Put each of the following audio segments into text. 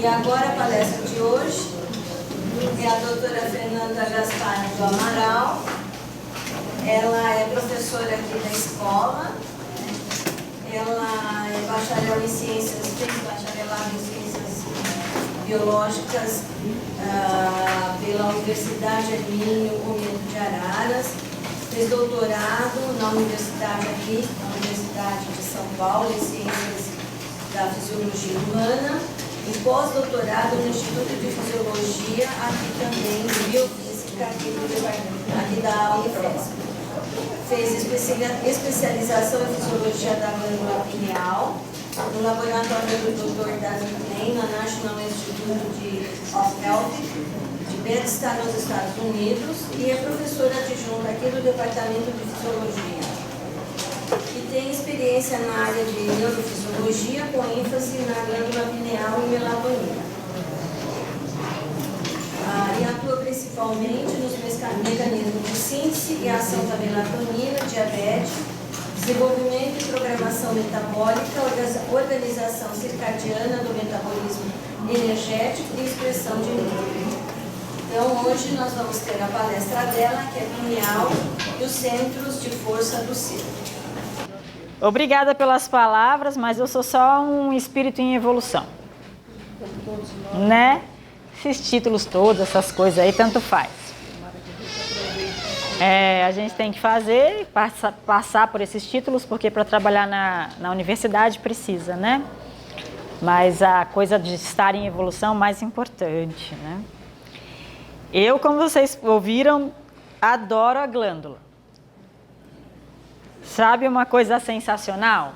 E agora a palestra de hoje é a doutora Fernanda Gaspar do Amaral. Ela é professora aqui da escola. Ela é bacharel em ciências, fez bacharelado em ciências biológicas pela Universidade Hermínio Gomes de Araras. Fez doutorado na universidade aqui, na Universidade de São Paulo, em ciências da fisiologia humana, e pós-doutorado no Instituto de Fisiologia, aqui também, de Biofísica, aqui da Unifesp. Fez especialização em Fisiologia da glândula pineal, no laboratório do Dr. David Klein, na National Institute of Health, de Bethesda, nos Estados Unidos, e é professora adjunta aqui do Departamento de Fisiologia. E tem experiência na área de neurofisiologia, com ênfase na glândula pineal e melatonina. E atua principalmente nos mecanismos de síntese e ação da melatonina, diabetes, desenvolvimento e programação metabólica, organização circadiana do metabolismo energético e expressão de nível. Então, hoje nós vamos ter a palestra dela, que é pineal e os centros de força do ser. Obrigada pelas palavras, mas eu sou só um espírito em evolução. Né? Esses títulos todos, essas coisas aí, tanto faz. A gente tem que fazer, passar por esses títulos, porque para trabalhar na universidade precisa, né? Mas a coisa de estar em evolução é mais importante, né? Eu, como vocês ouviram, adoro a glândula. Sabe uma coisa sensacional?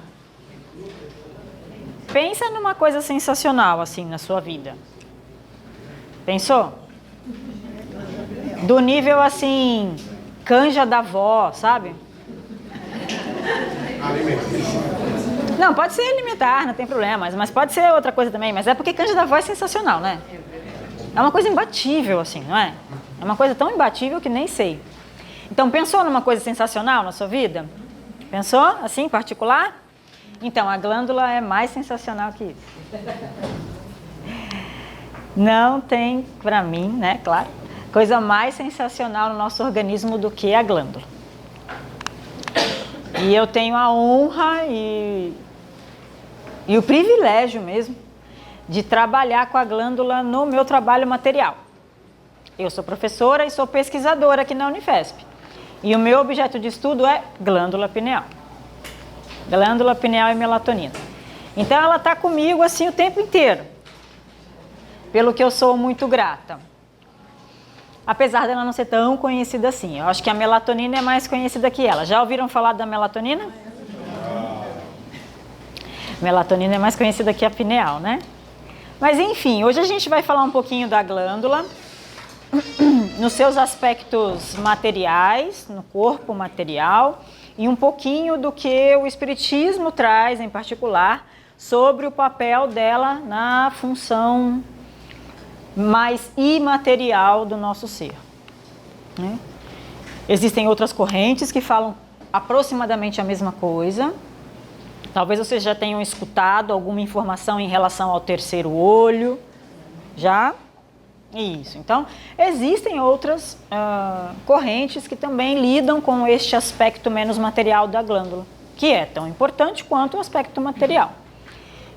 Pensa numa coisa sensacional, assim, na sua vida. Pensou? Do nível, assim, canja da avó, sabe? Não, pode ser alimentar, não tem problema, mas pode ser outra coisa também. Mas é porque canja da avó é sensacional, né? É uma coisa imbatível, assim, não é? É uma coisa tão imbatível que nem sei. Então, pensou numa coisa sensacional na sua vida? Pensou, assim, em particular? Então, a glândula é mais sensacional que isso. Não tem, para mim, né, claro, coisa mais sensacional no nosso organismo do que a glândula. E eu tenho a honra e o privilégio mesmo de trabalhar com a glândula no meu trabalho material. Eu sou professora e sou pesquisadora aqui na Unifesp. E o meu objeto de estudo é glândula pineal. Glândula pineal e melatonina. Então ela está comigo assim o tempo inteiro. Pelo que eu sou muito grata. Apesar dela não ser tão conhecida assim. Eu acho que a melatonina é mais conhecida que ela. Já ouviram falar da melatonina? Melatonina é mais conhecida que a pineal, né? Mas enfim, hoje a gente vai falar um pouquinho da glândula, nos seus aspectos materiais, no corpo material, e um pouquinho do que o Espiritismo traz, em particular, sobre o papel dela na função mais imaterial do nosso ser. Né? Existem outras correntes que falam aproximadamente a mesma coisa. Talvez vocês já tenham escutado alguma informação em relação ao terceiro olho. Já? Isso. Então, existem outras correntes que também lidam com este aspecto menos material da glândula, que é tão importante quanto o aspecto material.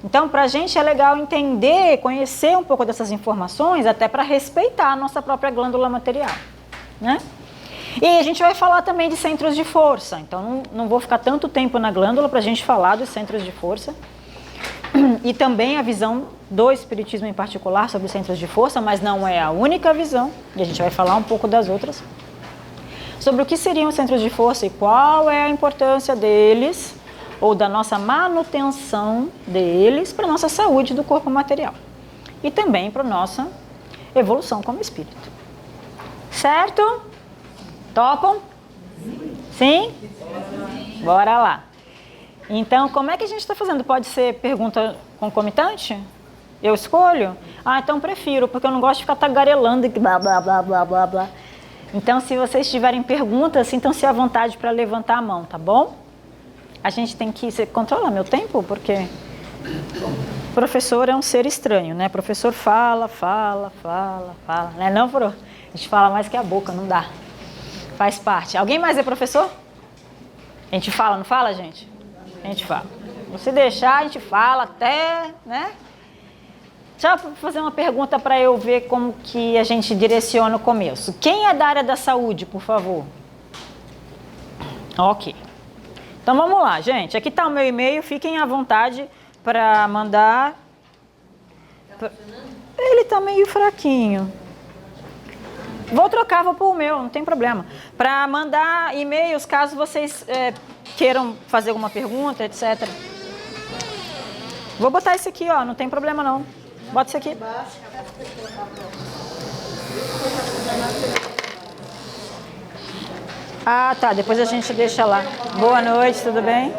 Então, para a gente é legal entender, conhecer um pouco dessas informações, até para respeitar a nossa própria glândula material, né? E a gente vai falar também de centros de força. Então, não vou ficar tanto tempo na glândula para a gente falar dos centros de força. E também a visão do Espiritismo em particular sobre os centros de força, mas não é a única visão. E a gente vai falar um pouco das outras. Sobre o que seriam os centros de força e qual é a importância deles, ou da nossa manutenção deles para a nossa saúde do corpo material. E também para a nossa evolução como espírito. Certo? Topam? Sim? Bora lá. Então, como é que a gente está fazendo? Pode ser pergunta concomitante? Eu escolho? Então prefiro, porque eu não gosto de ficar tagarelando e blá, blá, blá, blá, blá, blá. Então, se vocês tiverem perguntas, sintam-se à vontade para levantar a mão, tá bom? A gente tem que... Você controla meu tempo? Porque professor é um ser estranho, né? Professor fala, né? Não, Pro? A gente fala mais que a boca, não dá. Faz parte. Alguém mais é professor? A gente fala, não fala, gente? A gente fala. Se deixar, a gente fala até, né? Deixa eu fazer uma pergunta para eu ver como que a gente direciona o começo. Quem é da área da saúde, por favor? Ok. Então vamos lá, gente. Aqui está o meu e-mail, fiquem à vontade para mandar. Ele está meio fraquinho. Vou trocar, vou pôr o meu, não tem problema. Para mandar e-mails, caso vocês queiram fazer alguma pergunta, etc. Vou botar esse aqui, ó, não tem problema não. Bota isso aqui. Ah, tá, depois a gente deixa lá. Boa noite, tudo bem?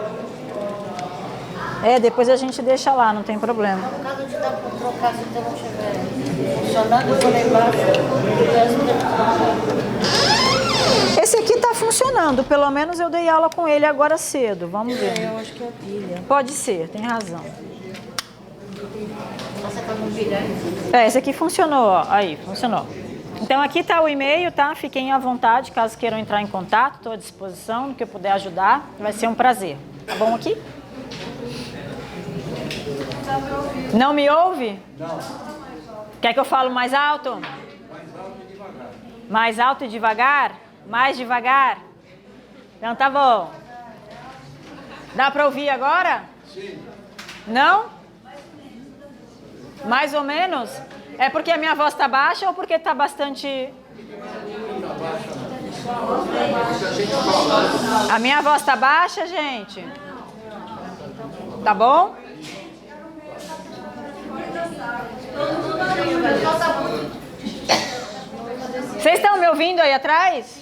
Depois a gente deixa lá, não tem problema. No caso de dar para trocar, se não estiver funcionando, eu vou lá embaixo. Esse aqui tá funcionando, pelo menos eu dei aula com ele agora cedo, vamos ver. Eu acho que é a pilha. Pode ser, tem razão. Nossa, para não virar. Esse aqui funcionou, ó. Aí, funcionou. Então aqui tá o e-mail, tá? Fiquem à vontade, caso queiram entrar em contato, estou à disposição, no que eu puder ajudar, vai ser um prazer. Tá bom aqui? Não me ouve? Não. Quer que eu falo mais alto? Mais alto e devagar. Mais alto e devagar? Mais devagar? Então tá bom. Dá para ouvir agora? Sim. Não? Mais ou menos? É porque a minha voz tá baixa ou porque tá bastante... A minha voz tá baixa, gente? Tá bom? Vocês estão me ouvindo aí atrás?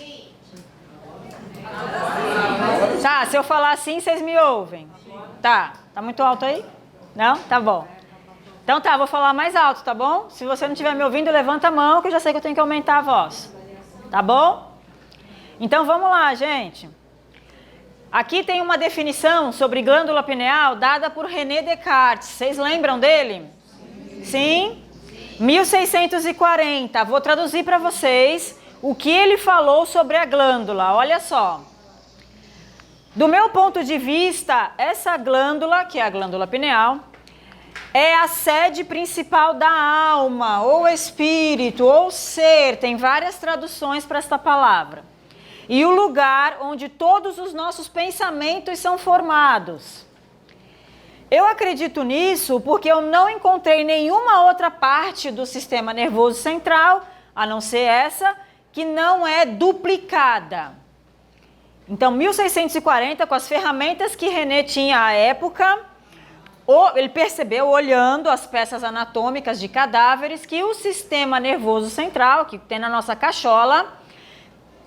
Tá, se eu falar assim, vocês me ouvem. Tá muito alto aí? Não? Tá bom. Então tá, vou falar mais alto, tá bom? Se você não estiver me ouvindo, levanta a mão, que eu já sei que eu tenho que aumentar a voz. Tá bom? Então vamos lá, gente. Aqui tem uma definição sobre glândula pineal dada por René Descartes. Vocês lembram dele? Sim? 1640. Vou traduzir para vocês o que ele falou sobre a glândula. Olha só. Do meu ponto de vista, essa glândula, que é a glândula pineal, é a sede principal da alma, ou espírito, ou ser. Tem várias traduções para esta palavra. E o lugar onde todos os nossos pensamentos são formados. Eu acredito nisso porque eu não encontrei nenhuma outra parte do sistema nervoso central, a não ser essa, que não é duplicada. Então, 1640, com as ferramentas que René tinha à época, ele percebeu, olhando as peças anatômicas de cadáveres, que o sistema nervoso central, que tem na nossa cachola,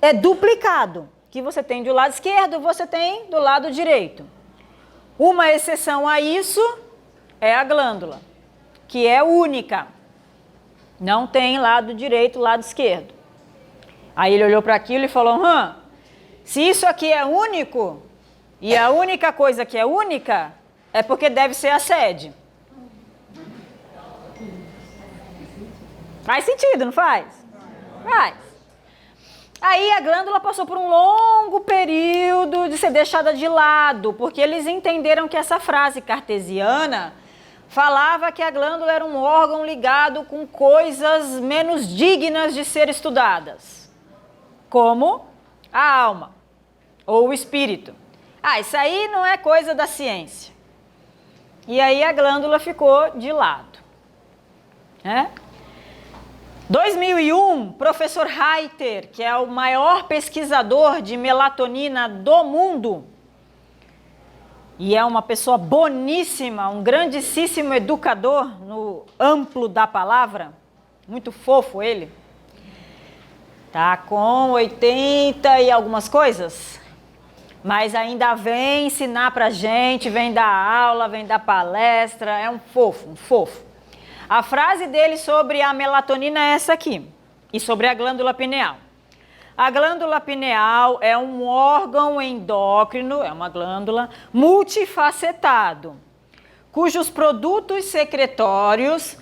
é duplicado. Que você tem do lado esquerdo, você tem do lado direito. Uma exceção a isso é a glândula, que é única. Não tem lado direito, lado esquerdo. Aí ele olhou para aquilo e falou, se isso aqui é único, e a única coisa que é única, é porque deve ser a sede. Faz sentido, não faz? Faz. Aí a glândula passou por um longo período de ser deixada de lado, porque eles entenderam que essa frase cartesiana falava que a glândula era um órgão ligado com coisas menos dignas de ser estudadas, como a alma ou o espírito. Isso aí não é coisa da ciência. E aí a glândula ficou de lado. 2001, professor Reiter, que é o maior pesquisador de melatonina do mundo, e é uma pessoa boníssima, um grandíssimo educador no amplo da palavra, muito fofo ele, tá com 80 e algumas coisas, mas ainda vem ensinar pra gente, vem dar aula, vem dar palestra, é um fofo. A frase dele sobre a melatonina é essa aqui, e sobre a glândula pineal. A glândula pineal é um órgão endócrino, é uma glândula multifacetado, cujos produtos secretórios,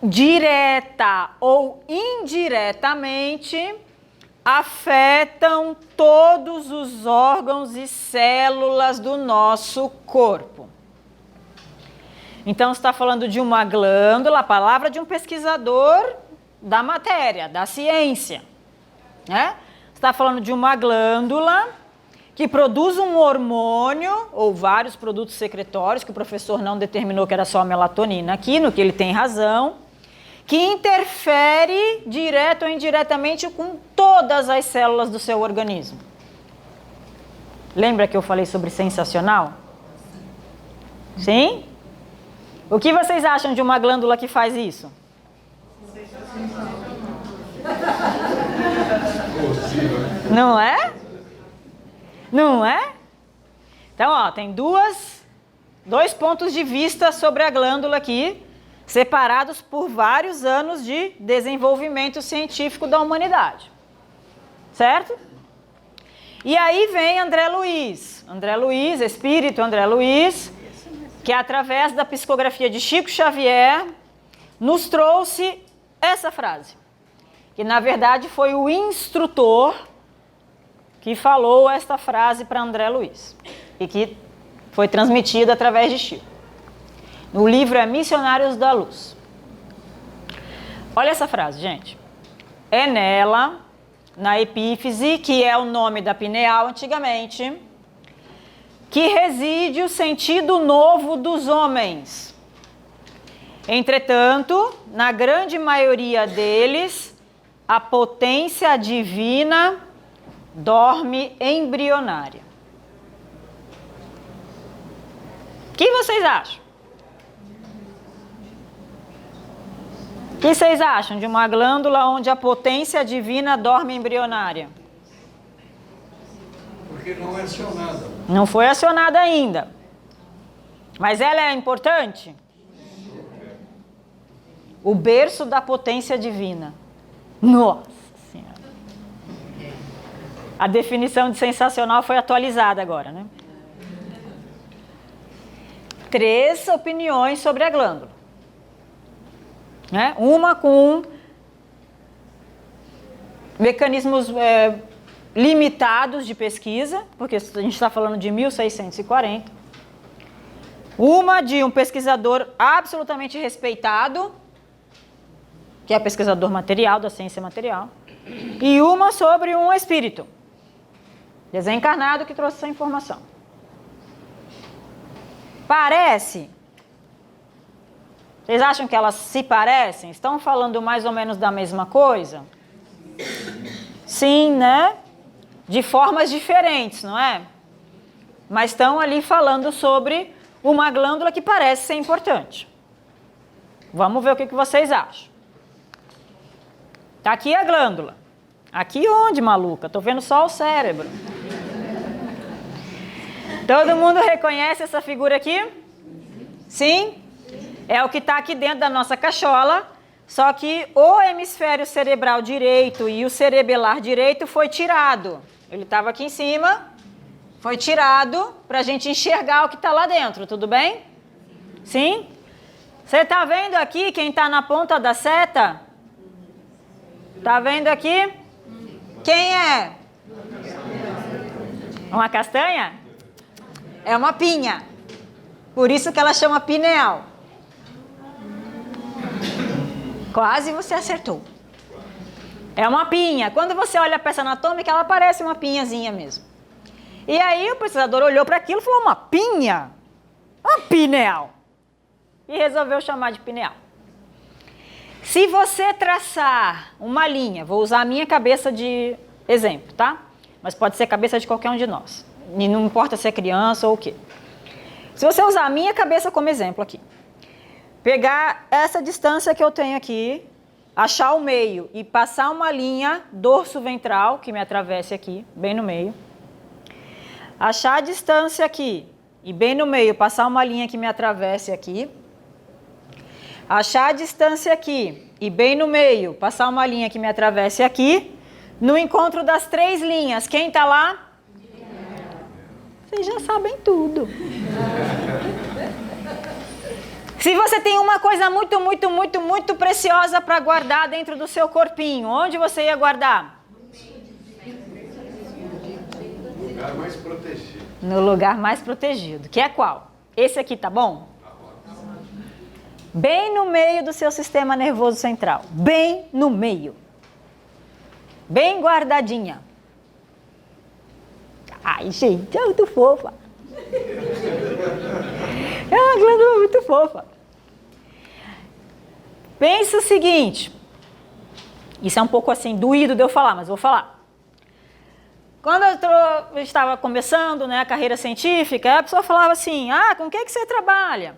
direta ou indiretamente, afetam todos os órgãos e células do nosso corpo. Então, está falando de uma glândula, a palavra de um pesquisador da matéria, da ciência, né? Está falando de uma glândula que produz um hormônio ou vários produtos secretórios, que o professor não determinou que era só a melatonina aqui, no que ele tem razão, que interfere direto ou indiretamente com todas as células do seu organismo. Lembra que eu falei sobre sensacional? Sim? O que vocês acham de uma glândula que faz isso? Não é? Não é? Então, ó, tem dois pontos de vista sobre a glândula aqui, separados por vários anos de desenvolvimento científico da humanidade. Certo? E aí vem André Luiz, espírito André Luiz, que através da psicografia de Chico Xavier, nos trouxe essa frase, que na verdade foi o instrutor que falou esta frase para André Luiz, e que foi transmitida através de Chico. No livro é Missionários da Luz. Olha essa frase, gente. É nela, na epífise, que é o nome da pineal antigamente, que reside o sentido novo dos homens. Entretanto, na grande maioria deles, a potência divina dorme embrionária. O que vocês acham? O que vocês acham de uma glândula onde a potência divina dorme embrionária? Porque não é acionada. Não foi acionada ainda. Mas ela é importante? O berço da potência divina. Nossa Senhora. A definição de sensacional foi atualizada agora, né? 3 opiniões sobre a glândula. Né? Uma com mecanismos limitados de pesquisa, porque a gente está falando de 1640. Uma de um pesquisador absolutamente respeitado, que é pesquisador material, da ciência material. E uma sobre um espírito desencarnado que trouxe essa informação. Parece? Vocês acham que elas se parecem? Estão falando mais ou menos da mesma coisa? Sim, né? De formas diferentes, não é? Mas estão ali falando sobre uma glândula que parece ser importante. Vamos ver o que vocês acham. Tá aqui a glândula. Aqui onde, maluca? Tô vendo só o cérebro. Todo mundo reconhece essa figura aqui? Sim? É o que está aqui dentro da nossa cachola, só que o hemisfério cerebral direito e o cerebelar direito foi tirado. Ele estava aqui em cima, foi tirado para a gente enxergar o que está lá dentro, tudo bem? Sim? Você está vendo aqui quem está na ponta da seta? Está vendo aqui? Quem é? Uma castanha? É uma pinha. Por isso que ela chama pineal. Quase você acertou. É uma pinha. Quando você olha a peça anatômica, ela parece uma pinhazinha mesmo. E aí o pesquisador olhou para aquilo e falou, uma pinha? Uma pineal. E resolveu chamar de pineal. Se você traçar uma linha, vou usar a minha cabeça de exemplo, tá? Mas pode ser a cabeça de qualquer um de nós. E não importa se é criança ou o quê. Se você usar a minha cabeça como exemplo aqui, pegar essa distância que eu tenho aqui, achar o meio e passar uma linha dorso-ventral, que me atravesse aqui, bem no meio. Achar a distância aqui e bem no meio passar uma linha que me atravesse aqui. Achar a distância aqui e bem no meio passar uma linha que me atravesse aqui. No encontro das 3 linhas, quem está lá? Vocês já sabem tudo. Se você tem uma coisa muito preciosa para guardar dentro do seu corpinho, onde você ia guardar? No lugar mais protegido. No lugar mais protegido, que é qual? Esse aqui, tá bom? Bem no meio do seu sistema nervoso central. Bem no meio. Bem guardadinha. Ai, gente, é muito fofa. É uma glândula muito fofa. Pensa o seguinte. Isso é um pouco assim, doído de eu falar, mas vou falar. Quando eu estava começando, né, a carreira científica, a pessoa falava assim, com o que você trabalha?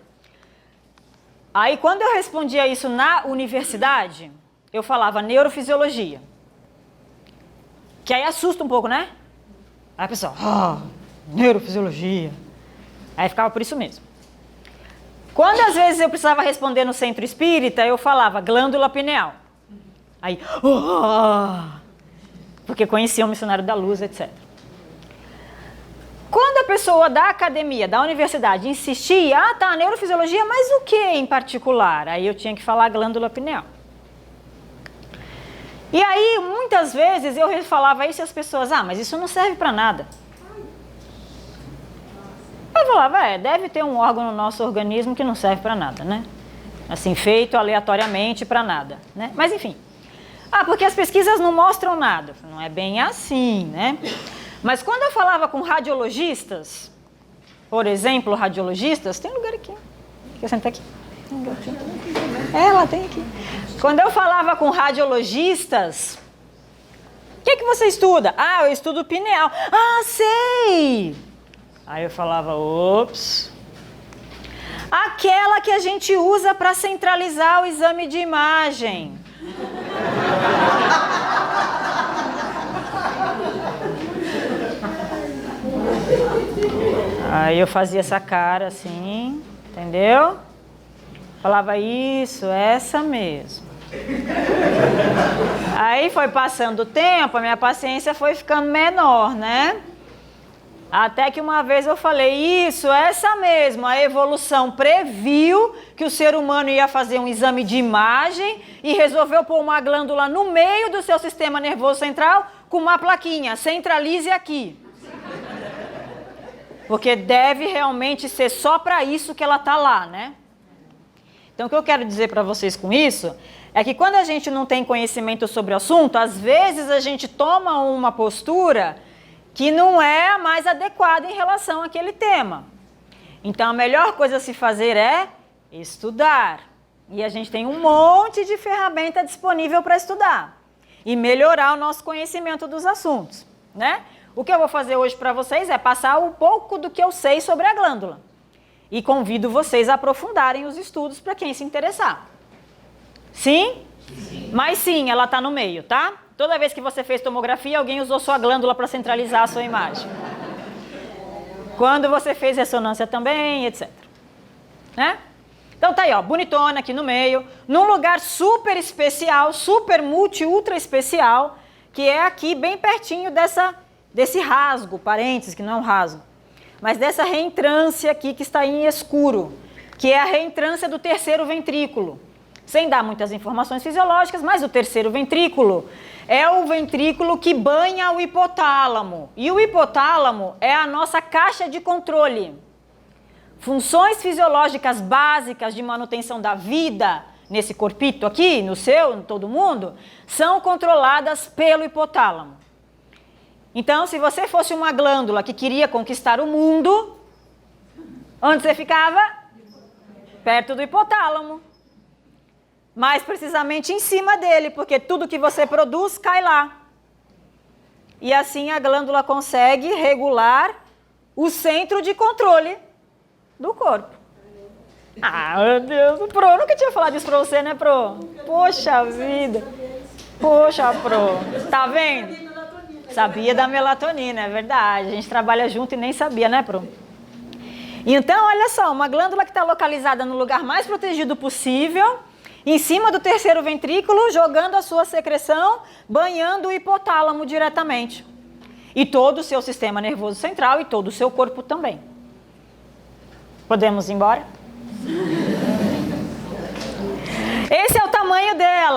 Aí, quando eu respondia isso na universidade, eu falava neurofisiologia. Que aí assusta um pouco, né? Aí a pessoa, neurofisiologia. Aí ficava por isso mesmo. Quando às vezes eu precisava responder no centro espírita, eu falava glândula pineal. Aí, porque conhecia o missionário da luz, etc. Quando a pessoa da academia, da universidade, insistia, neurofisiologia, mas o que em particular? Aí eu tinha que falar glândula pineal. E aí, muitas vezes, eu falava isso e as pessoas, mas isso não serve para nada. Eu falava, deve ter um órgão no nosso organismo que não serve para nada, né? Assim, feito aleatoriamente para nada, né? Mas enfim. Porque as pesquisas não mostram nada. Não é bem assim, né? Mas quando eu falava com radiologistas, por exemplo, radiologistas, tem lugar aqui. Quer sentar aqui? Tem lugar aqui. Lá tem aqui. Quando eu falava com radiologistas, o que você estuda? Eu estudo pineal. Sei! Aí eu falava, ops. Aquela que a gente usa para centralizar o exame de imagem. Aí eu fazia essa cara assim, entendeu? Falava isso, essa mesmo. Aí foi passando o tempo, a minha paciência foi ficando menor, né? Até que uma vez eu falei, isso, essa mesmo, a evolução previu que o ser humano ia fazer um exame de imagem e resolveu pôr uma glândula no meio do seu sistema nervoso central com uma plaquinha, centralize aqui. Porque deve realmente ser só para isso que ela está lá, né? Então, o que eu quero dizer para vocês com isso é que quando a gente não tem conhecimento sobre o assunto, às vezes a gente toma uma postura que não é a mais adequada em relação àquele tema. Então, a melhor coisa a se fazer é estudar. E a gente tem um monte de ferramenta disponível para estudar e melhorar o nosso conhecimento dos assuntos, né? O que eu vou fazer hoje para vocês é passar um pouco do que eu sei sobre a glândula. E convido vocês a aprofundarem os estudos para quem se interessar. Sim? Sim. Mas sim, ela está no meio, tá? Toda vez que você fez tomografia, alguém usou sua glândula para centralizar a sua imagem. Quando você fez ressonância também, etc. Né? Então tá aí, bonitona aqui no meio, num lugar super especial, super ultra especial, que é aqui bem pertinho desse rasgo, parênteses, que não é um rasgo, mas dessa reentrância aqui que está em escuro, que é a reentrância do terceiro ventrículo. Sem dar muitas informações fisiológicas, mas o terceiro ventrículo é o ventrículo que banha o hipotálamo. E o hipotálamo é a nossa caixa de controle. Funções fisiológicas básicas de manutenção da vida nesse corpito aqui, no seu, em todo mundo, são controladas pelo hipotálamo. Então, se você fosse uma glândula que queria conquistar o mundo, onde você ficava? Perto do hipotálamo. Mais precisamente em cima dele, porque tudo que você produz cai lá. E assim a glândula consegue regular o centro de controle do corpo. Meu Deus, Pro, eu nunca tinha falado isso pra você, né, Pro? Poxa vida. Poxa, Pro. Tá vendo? Sabia da melatonina, é verdade. A gente trabalha junto e nem sabia, né, Pro? Então, olha só, uma glândula que está localizada no lugar mais protegido possível, em cima do terceiro ventrículo, jogando a sua secreção, banhando o hipotálamo diretamente. E todo o seu sistema nervoso central e todo o seu corpo também. Podemos ir embora?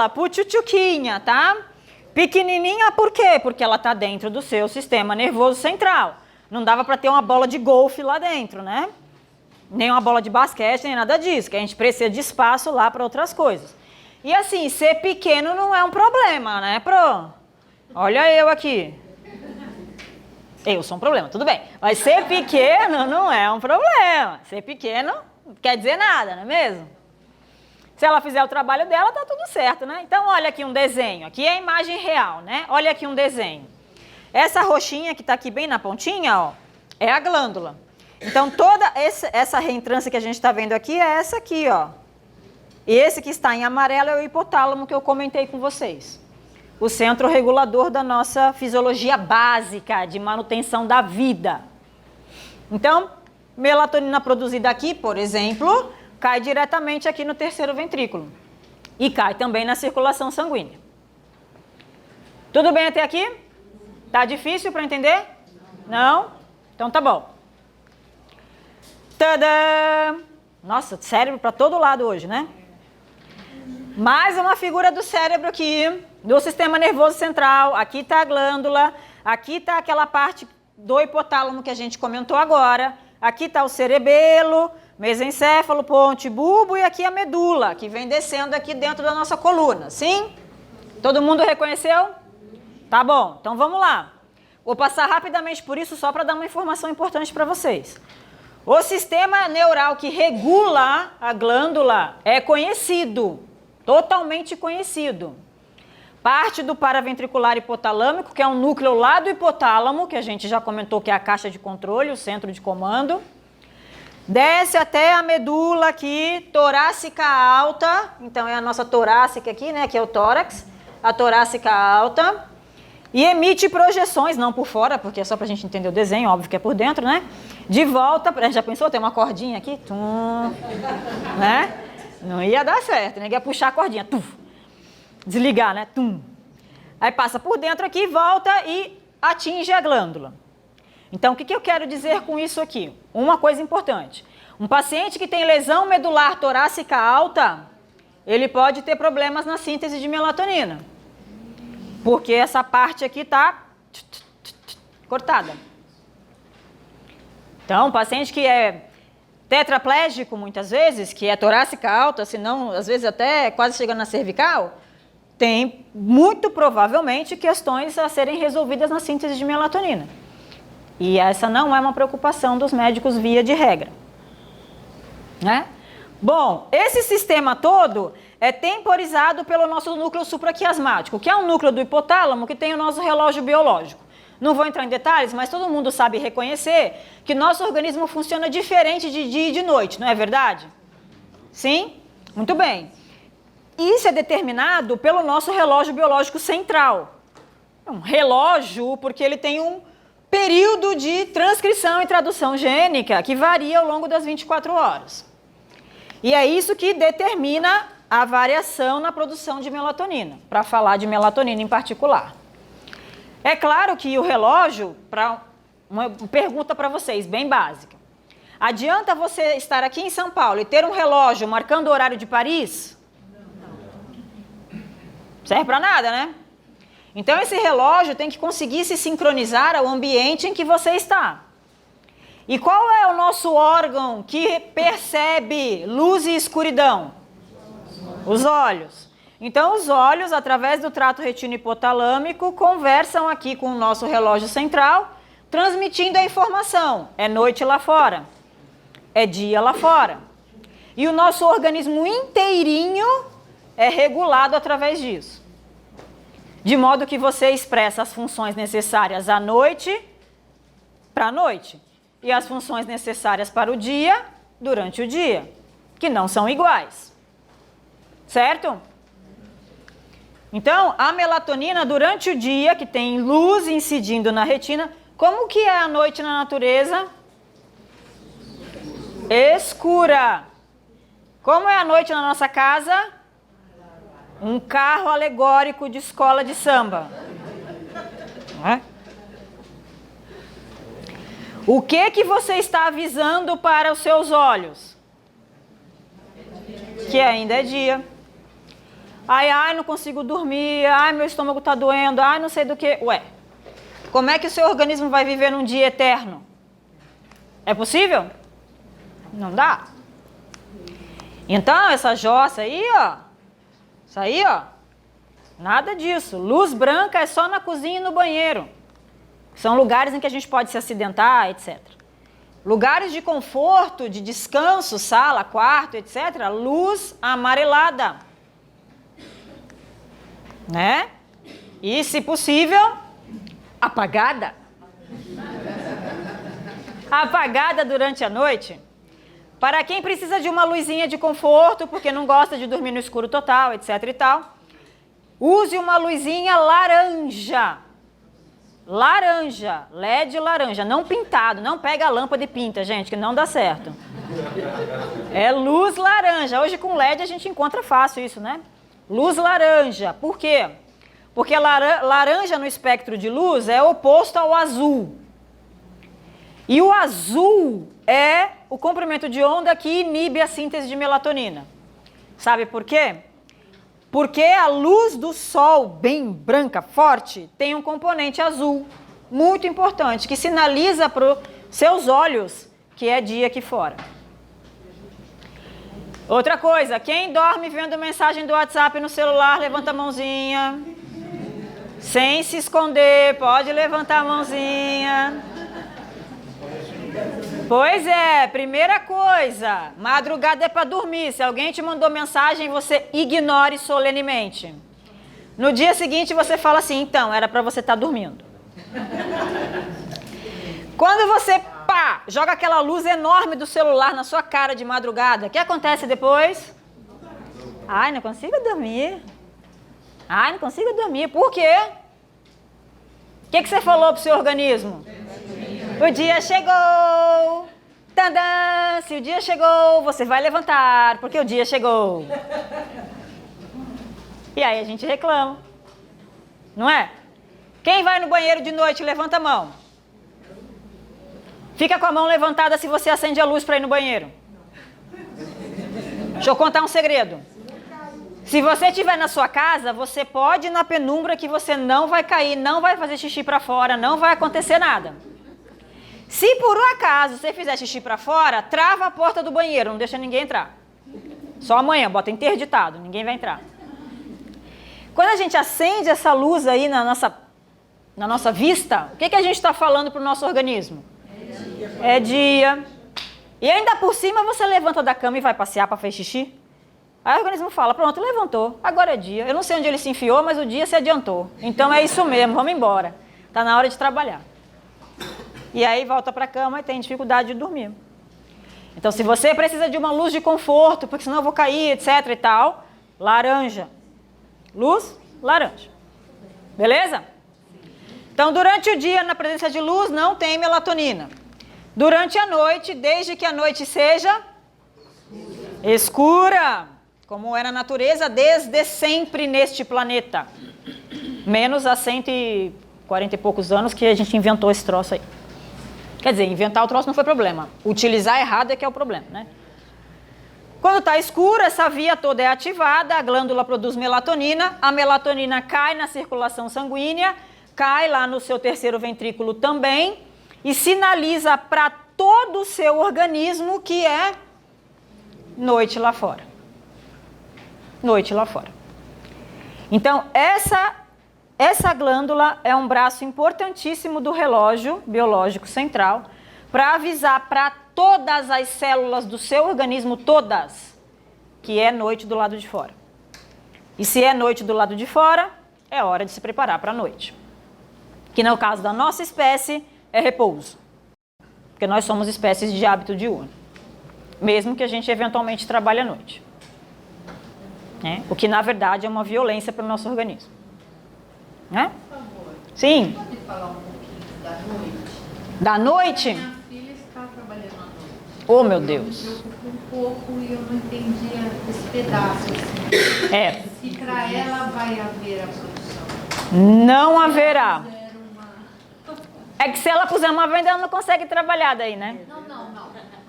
ela, puchuchuquinha, tá? Pequenininha por quê? Porque ela está dentro do seu sistema nervoso central. Não dava para ter uma bola de golfe lá dentro, né? Nem uma bola de basquete, nem nada disso, que a gente precisa de espaço lá para outras coisas. E assim, ser pequeno não é um problema, né, Pro? Olha eu aqui. Eu sou um problema, tudo bem. Mas ser pequeno não é um problema. Ser pequeno não quer dizer nada, não é mesmo? Se ela fizer o trabalho dela, tá tudo certo, né? Então, olha aqui um desenho. Aqui é a imagem real, né? Olha aqui um desenho. Essa roxinha que está aqui bem na pontinha, ó, é a glândula. Então, toda essa reentrância que a gente está vendo aqui é essa aqui, ó. E esse que está em amarelo é o hipotálamo que eu comentei com vocês. O centro regulador da nossa fisiologia básica de manutenção da vida. Então, melatonina produzida aqui, por exemplo, cai diretamente aqui no terceiro ventrículo. E cai também na circulação sanguínea. Tudo bem até aqui? Tá difícil para entender? Não? Então tá bom. Tadã! Nossa, cérebro para todo lado hoje, né? Mais uma figura do cérebro aqui, do sistema nervoso central. Aqui está a glândula, aqui está aquela parte do hipotálamo que a gente comentou agora. Aqui está o cerebelo, mesencéfalo, ponte, bulbo e aqui a medula, que vem descendo aqui dentro da nossa coluna. Sim? Todo mundo reconheceu? Tá bom, então vamos lá. Vou passar rapidamente por isso só para dar uma informação importante para vocês. O sistema neural que regula a glândula é conhecido, totalmente conhecido. Parte do paraventricular hipotalâmico, que é um núcleo lá do hipotálamo, que a gente já comentou que é a caixa de controle, o centro de comando. Desce até a medula aqui, torácica alta, então é a nossa torácica aqui, né, que é o tórax, a torácica alta. E emite projeções, não por fora, porque é só pra gente entender o desenho, óbvio que é por dentro, né? De volta, já pensou, tem uma cordinha aqui, tum, né? Não ia dar certo, né? Ia puxar a cordinha, tum, desligar, né? Tum. Aí passa por dentro aqui, volta e atinge a glândula. Então, o que eu quero dizer com isso aqui? Uma coisa importante. Um paciente que tem lesão medular torácica alta, ele pode ter problemas na síntese de melatonina. Porque essa parte aqui está cortada. Então, paciente que é tetraplégico, muitas vezes, que é torácica alta, se não, às vezes até quase chegando na cervical, tem muito provavelmente questões a serem resolvidas na síntese de melatonina. E essa não é uma preocupação dos médicos via de regra. Né? Bom, esse sistema todo é temporizado pelo nosso núcleo supraquiasmático, que é um núcleo do hipotálamo que tem o nosso relógio biológico. Não vou entrar em detalhes, mas todo mundo sabe reconhecer que nosso organismo funciona diferente de dia e de noite, não é verdade? Sim? Muito bem. Isso é determinado pelo nosso relógio biológico central. É um relógio porque ele tem um período de transcrição e tradução gênica que varia ao longo das 24 horas. E é isso que determina a variação na produção de melatonina, para falar de melatonina em particular. É claro que o relógio, uma pergunta para vocês, bem básica. Adianta você estar aqui em São Paulo e ter um relógio marcando o horário de Paris? Serve para nada, né? Então esse relógio tem que conseguir se sincronizar ao ambiente em que você está. E qual é o nosso órgão que percebe luz e escuridão? Os olhos. Então, os olhos, através do trato retino-hipotalâmico, conversam aqui com o nosso relógio central, transmitindo a informação. É noite lá fora, é dia lá fora. E o nosso organismo inteirinho é regulado através disso. De modo que você expressa as funções necessárias à noite para a noite. E as funções necessárias para o dia, durante o dia, que não são iguais. Certo? Então, a melatonina durante o dia, que tem luz incidindo na retina, como que é a noite na natureza? Escura. Como é a noite na nossa casa? Um carro alegórico de escola de samba. Não é? O que você está avisando para os seus olhos? Que ainda é dia. Ai, não consigo dormir, ai, meu estômago está doendo, ai, não sei do que. Ué, como é que o seu organismo vai viver num dia eterno? É possível? Não dá. Então, essa jossa aí, ó, isso aí, ó, nada disso. Luz branca é só na cozinha e no banheiro. São lugares em que a gente pode se acidentar, etc. Lugares de conforto, de descanso, sala, quarto, etc. Luz amarelada. Né? E, se possível, apagada. Apagada durante a noite. Para quem precisa de uma luzinha de conforto, porque não gosta de dormir no escuro total, etc e tal, use uma luzinha laranja. Laranja, LED laranja, não pintado, não pega a lâmpada e pinta, gente, que não dá certo. É luz laranja. Hoje com LED a gente encontra fácil isso, né? Luz laranja. Por quê? Porque laranja no espectro de luz é oposto ao azul. E o azul é o comprimento de onda que inibe a síntese de melatonina. Sabe por quê? Porque a luz do sol, bem branca, forte, tem um componente azul, muito importante, que sinaliza para os seus olhos que é dia aqui fora. Outra coisa, quem dorme vendo mensagem do WhatsApp no celular, levanta a mãozinha. Sem se esconder, pode levantar a mãozinha. Pois é, primeira coisa, madrugada é para dormir. Se alguém te mandou mensagem, você ignore solenemente. No dia seguinte você fala assim, então, era para você estar dormindo. Quando você, joga aquela luz enorme do celular na sua cara de madrugada, o que acontece depois? Ai, não consigo dormir. Ai, não consigo dormir. Por quê? O que você falou pro seu organismo? O dia chegou. Tadã! Se o dia chegou, você vai levantar, porque o dia chegou. E aí a gente reclama. Não é? Quem vai no banheiro de noite, levanta a mão. Fica com a mão levantada se você acende a luz para ir no banheiro. Deixa eu contar um segredo. Se você estiver na sua casa, você pode ir na penumbra que você não vai cair, não vai fazer xixi para fora, não vai acontecer nada. Se por um acaso você fizer xixi para fora, trava a porta do banheiro, não deixa ninguém entrar. Só amanhã, bota interditado, ninguém vai entrar. Quando a gente acende essa luz aí na nossa vista, o que a gente está falando para o nosso organismo? É dia. E ainda por cima você levanta da cama e vai passear para fazer xixi. Aí o organismo fala, pronto, levantou, agora é dia. Eu não sei onde ele se enfiou, mas o dia se adiantou. Então é isso mesmo, vamos embora. Está na hora de trabalhar. E aí volta para a cama e tem dificuldade de dormir. Então se você precisa de uma luz de conforto, porque senão eu vou cair, etc e tal, laranja. Luz, laranja. Beleza? Então durante o dia, na presença de luz, não tem melatonina. Durante a noite, desde que a noite seja escura, como é na natureza desde sempre neste planeta. Menos há 140 e poucos anos que a gente inventou esse troço aí. Quer dizer, inventar o troço não foi problema. Utilizar errado é que é o problema, né? Quando está escuro, essa via toda é ativada, a glândula produz melatonina, a melatonina cai na circulação sanguínea, cai lá no seu terceiro ventrículo também e sinaliza para todo o seu organismo que é noite lá fora. Noite lá fora. Então, essa glândula é um braço importantíssimo do relógio biológico central para avisar para todas as células do seu organismo, todas, que é noite do lado de fora. E se é noite do lado de fora, é hora de se preparar para a noite. Que no caso da nossa espécie, é repouso. Porque nós somos espécies de hábito diurno. Mesmo que a gente eventualmente trabalhe à noite. Né? O que na verdade é uma violência para o nosso organismo. Né? Por favor. Sim. Pode falar um pouquinho da noite? Da noite? Minha filha está trabalhando à noite. Oh, meu Deus. Eu preocupo um pouco e eu não entendia esse pedaço. Assim. É. Se para ela vai haver a produção. Não haverá. Fizer uma... É que se ela puser uma venda, ela não consegue trabalhar daí, né? Não.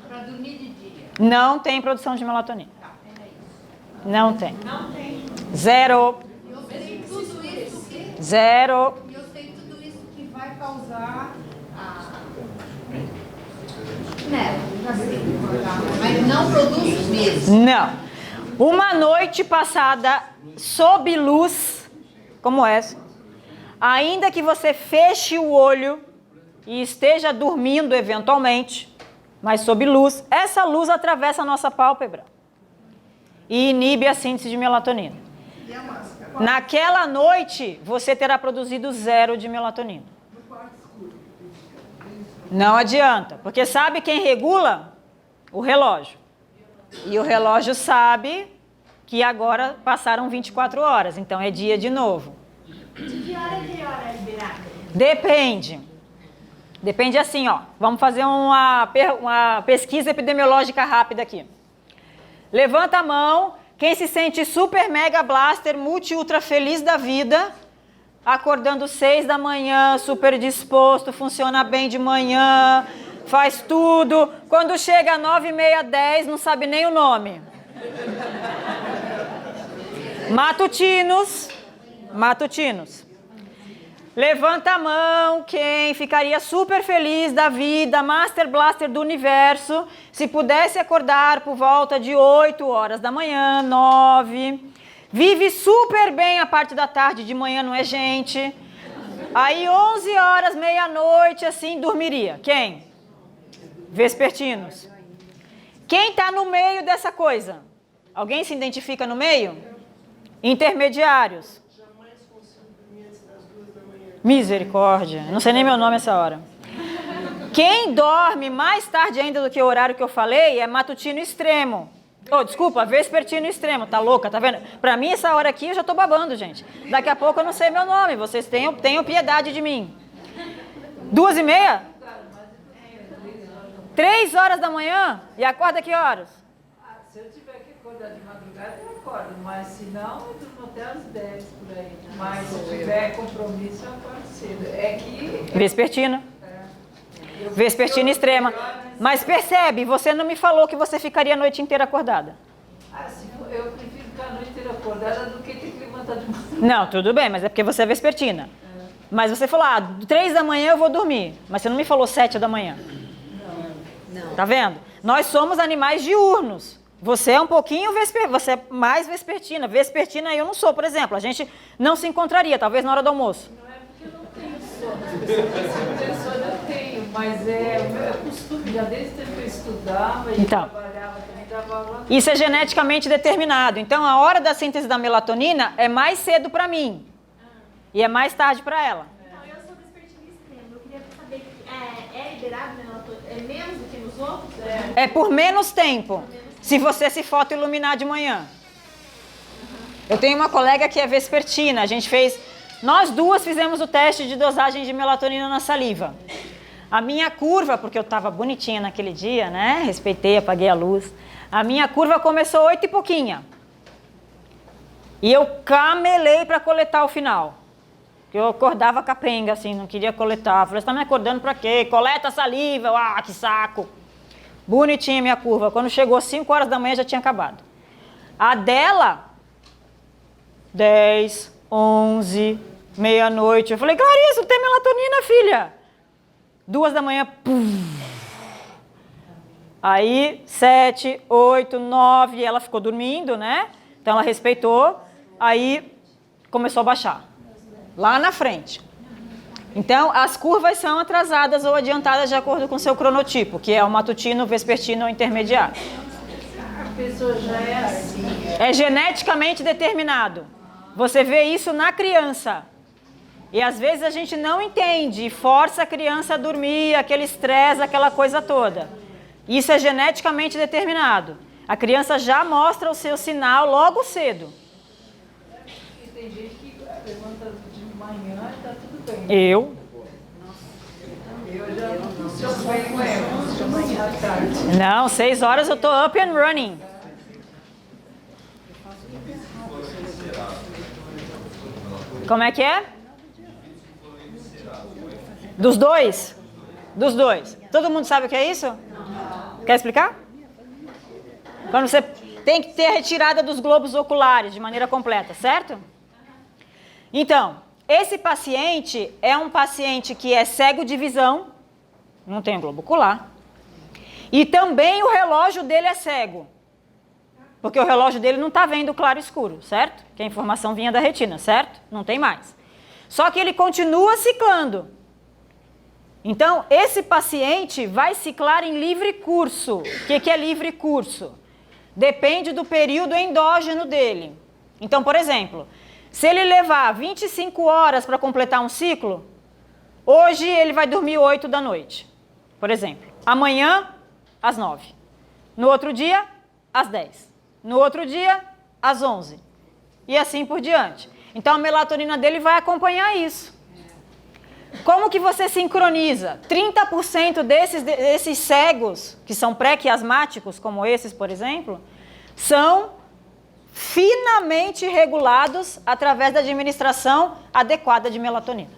Para dormir de dia. Não tem produção de melatonina. Tá, era isso. Não tem. Não tem. Zero. Eu sei tudo isso. Zero. Eu sei tudo isso que vai causar já sei, mas não produz mesmo. Não. Uma noite passada sob luz, como essa, ainda que você feche o olho e esteja dormindo eventualmente, mas sob luz, essa luz atravessa a nossa pálpebra e inibe a síntese de melatonina. Naquela noite, você terá produzido 0 de melatonina. Não adianta, porque sabe quem regula? O relógio. E o relógio sabe que agora passaram 24 horas, então é dia de novo. De que hora é liberado? Depende. Depende assim, ó. Vamos fazer uma pesquisa epidemiológica rápida aqui. Levanta a mão, quem se sente super mega blaster, multi ultra feliz da vida, acordando 6 da manhã, super disposto, funciona bem de manhã, faz tudo. Quando chega 9h30, 10, não sabe nem o nome. Matutinos. Levanta a mão quem ficaria super feliz da vida, Master Blaster do universo, se pudesse acordar por volta de 8 horas da manhã, 9. Vive super bem a parte da tarde, de manhã não é gente. Aí 11 horas, meia-noite, assim, dormiria. Quem? Vespertinos. Quem está no meio dessa coisa? Alguém se identifica no meio? Intermediários. Misericórdia, não sei nem meu nome essa hora. Quem dorme mais tarde ainda do que o horário que eu falei é matutino extremo. Desculpa, vespertino extremo, tá louca, tá vendo? Pra mim essa hora aqui eu já tô babando, gente. Daqui a pouco eu não sei meu nome, vocês tenham piedade de mim. 2h30? 3 horas da manhã? E acorda que horas? Se eu tiver que acordar de madrugada, eu acordo, mas se não, eu durmo até às 10 por aí. Mas se tiver compromisso, eu acordo cedo. É que... Vespertina. Vespertina extrema. Mas percebe, você não me falou que você ficaria a noite inteira acordada. Eu prefiro ficar a noite inteira acordada do que ter que levantar de madrugada. Não, tudo bem, mas é porque você é vespertina. Mas você falou, 3 da manhã eu vou dormir. Mas você não me falou 7 da manhã. Não. Tá vendo? Nós somos animais diurnos. Você é um pouquinho você é mais vespertina. Vespertina eu não sou, por exemplo. A gente não se encontraria, talvez na hora do almoço. Não é porque eu não tenho sono. Sono eu tenho, mas é o meu costume. Já desde o tempo que eu estudava e trabalhava, também trabalhava. Isso é geneticamente determinado. Então, a hora da síntese da melatonina é mais cedo para mim. E é mais tarde para ela. Então, eu sou vespertina extrema. Eu queria saber, é liberado melatonina? É menos do que nos outros? É por menos tempo. Se você se fotoiluminar de manhã. Eu tenho uma colega que é vespertina. Nós duas fizemos o teste de dosagem de melatonina na saliva. A minha curva, porque eu estava bonitinha naquele dia, né? Respeitei, apaguei a luz. A minha curva começou 8 e pouquinha. E eu camelei para coletar o final. Eu acordava capenga, assim, não queria coletar. Falei, você tá me acordando para quê? Coleta a saliva. Que saco. Bonitinha a minha curva. Quando chegou 5 horas da manhã já tinha acabado. A dela, 10, 11, meia-noite. Eu falei, Clarice, não tem melatonina, filha. 2 da manhã, pum. Aí, 7, 8, 9, ela ficou dormindo, né? Então ela respeitou. Aí começou a baixar. Lá na frente. Então, as curvas são atrasadas ou adiantadas de acordo com o seu cronotipo, que é o matutino, vespertino ou intermediário. A pessoa já é assim. É geneticamente determinado. Você vê isso na criança. E às vezes a gente não entende e força a criança a dormir, aquele estresse, aquela coisa toda. Isso é geneticamente determinado. A criança já mostra o seu sinal logo cedo. E tem gente que levanta de manhã e tá tudo bem. Eu já não funciono bem com ela, funciona à tarde. Não, 6 horas eu tô up and running. Como é que é? Dos dois? Dos dois. Todo mundo sabe o que é isso? Quer explicar? Quando você Tem que ter retirada dos globos oculares de maneira completa, certo? Então, esse paciente é um paciente que é cego de visão, não tem globo ocular, e também o relógio dele é cego, porque o relógio dele não está vendo claro e escuro, certo? Que a informação vinha da retina, certo? Não tem mais. Só que ele continua ciclando. Então, esse paciente vai ciclar em livre curso. O que é livre curso? Depende do período endógeno dele. Então, por exemplo, se ele levar 25 horas para completar um ciclo, hoje ele vai dormir 8 da noite, por exemplo. Amanhã, às 9. No outro dia, às 10. No outro dia, às 11. E assim por diante. Então, a melatonina dele vai acompanhar isso. Como que você sincroniza? 30% desses cegos, que são pré-quiasmáticos, como esses, por exemplo, são finamente regulados através da administração adequada de melatonina.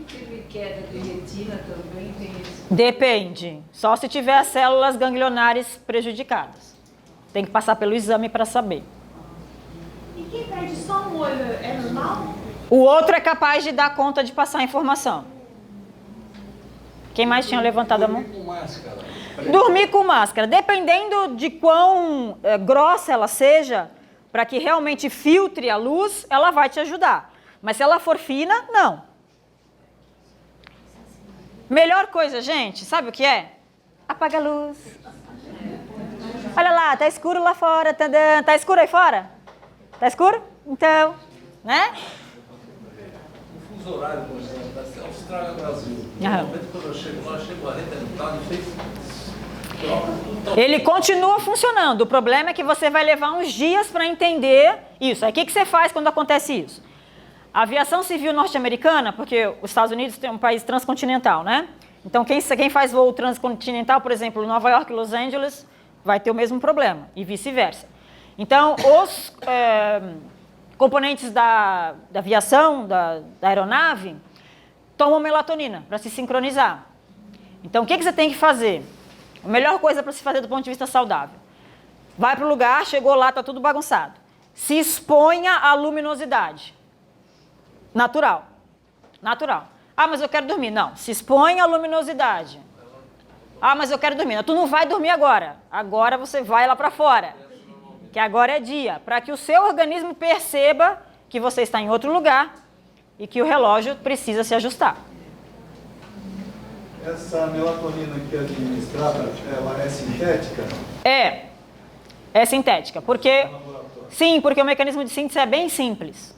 Teve queda de retina também, tem isso? Depende. Só se tiver as células ganglionares prejudicadas. Tem que passar pelo exame para saber. E quem perde só um olho é normal? O outro é capaz de dar conta de passar a informação. Quem mais tinha levantado a mão? Dormir com máscara. Dormir com máscara. Dependendo de quão grossa ela seja, para que realmente filtre a luz, ela vai te ajudar. Mas se ela for fina, não. Melhor coisa, gente, sabe o que é? Apaga a luz. Olha lá, tá escuro lá fora. Tá escuro aí fora? Tá escuro? Então, né? O fuso horário, por exemplo, da Austrália ao Brasil. Aham. Normalmente quando eu chego lá, eu chego 40 minutos, não sei Ele continua funcionando. O problema é que você vai levar uns dias para entender isso. Aí o que você faz quando acontece isso? A aviação civil norte-americana, porque os Estados Unidos tem um país transcontinental, né? Então quem faz voo transcontinental, por exemplo, Nova York e Los Angeles, vai ter o mesmo problema e vice-versa. Então os componentes da aviação, da aeronave, tomam melatonina para se sincronizar. Então o que você tem que fazer? A melhor coisa para se fazer do ponto de vista saudável. Vai para o lugar, chegou lá, está tudo bagunçado. Se exponha à luminosidade. Natural. Natural. Ah, mas eu quero dormir. Não, se exponha à luminosidade. Ah, mas eu quero dormir. Não, tu não vai dormir agora. Agora você vai lá para fora. Que agora é dia. Para que o seu organismo perceba que você está em outro lugar e que o relógio precisa se ajustar. Essa melatonina que é administrada, ela é sintética? É sintética, porque sim, porque o mecanismo de síntese é bem simples.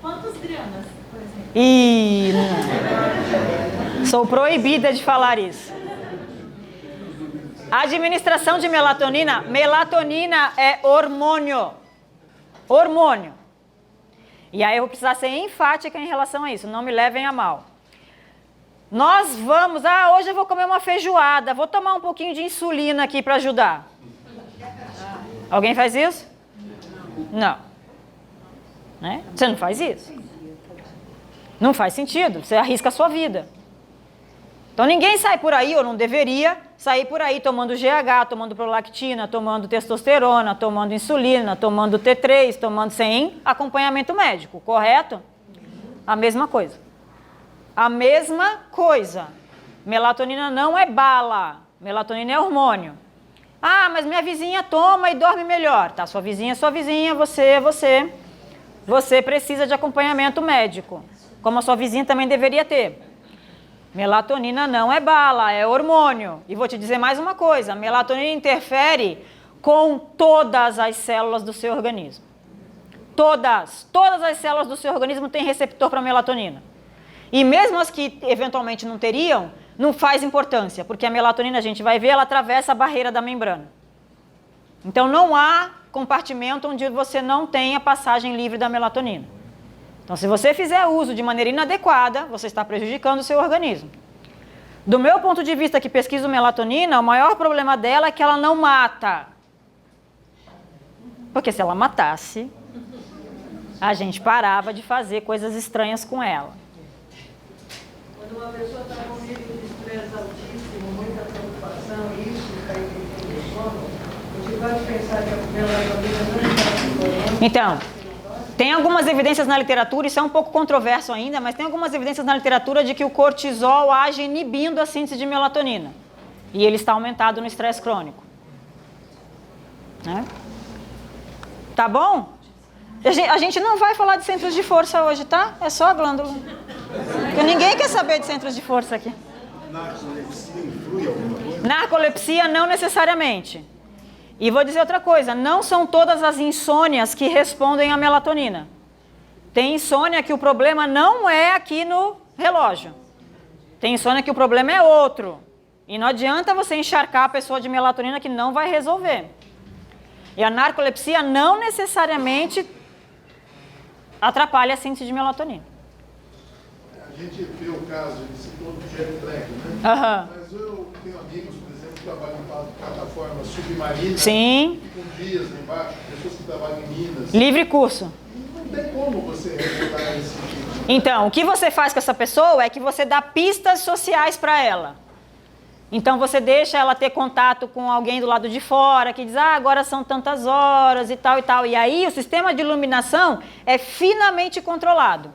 Quantos gramas, por exemplo? Sou proibida de falar isso. A administração de melatonina é hormônio. Hormônio. E aí eu vou precisar ser enfática em relação a isso, não me levem a mal. Nós vamos, hoje eu vou comer uma feijoada, vou tomar um pouquinho de insulina aqui para ajudar. Alguém faz isso? Não. Né? Você não faz isso? Não faz sentido, você arrisca a sua vida. Então ninguém sai por aí, ou não deveria sair por aí tomando GH, tomando prolactina, tomando testosterona, tomando insulina, tomando T3, tomando sem acompanhamento médico, correto? A mesma coisa. A mesma coisa. Melatonina não é bala. Melatonina é hormônio. Ah, mas minha vizinha toma e dorme melhor. Tá, sua vizinha é sua vizinha, você precisa de acompanhamento médico. Como a sua vizinha também deveria ter. Melatonina não é bala, é hormônio. E vou te dizer mais uma coisa. A melatonina interfere com todas as células do seu organismo. Todas as células do seu organismo têm receptor para melatonina. E mesmo as que eventualmente não teriam, não faz importância, porque a melatonina, a gente vai ver, ela atravessa a barreira da membrana. Então não há compartimento onde você não tenha passagem livre da melatonina. Então se você fizer uso de maneira inadequada, você está prejudicando o seu organismo. Do meu ponto de vista que pesquiso melatonina, o maior problema dela é que ela não mata. Porque se ela matasse, a gente parava de fazer coisas estranhas com ela. Quando uma pessoa está com um nível de estresse altíssimo, muita preocupação, isso, cair no sono, a gente pode pensar que a melatonina não está. Então, tem algumas evidências na literatura, isso é um pouco controverso ainda, mas tem algumas evidências na literatura de que o cortisol age inibindo a síntese de melatonina. E ele está aumentado no estresse crônico. Né? Tá bom? A gente não vai falar de centros de força hoje, tá? É só a glândula. Porque ninguém quer saber de centros de força aqui. Narcolepsia influi alguma coisa? Narcolepsia não necessariamente. E vou dizer outra coisa, não são todas as insônias que respondem à melatonina. Tem insônia que o problema não é aqui no relógio. Tem insônia que o problema é outro. E não adianta você encharcar a pessoa de melatonina que não vai resolver. E a narcolepsia não necessariamente atrapalha a síntese de melatonina. A gente vê o caso, ele citou do jet lag, né? Mas eu tenho amigos, por exemplo, que trabalham em plataformas submarinas. Sim. Ficam dias lá embaixo, pessoas que trabalham em Minas. Livre curso. Não tem como você regular esse tipo de... Então, o que você faz com essa pessoa é que você dá pistas sociais para ela. Então, você deixa ela ter contato com alguém do lado de fora, que diz, agora são tantas horas e tal e tal. E aí, o sistema de iluminação é finamente controlado.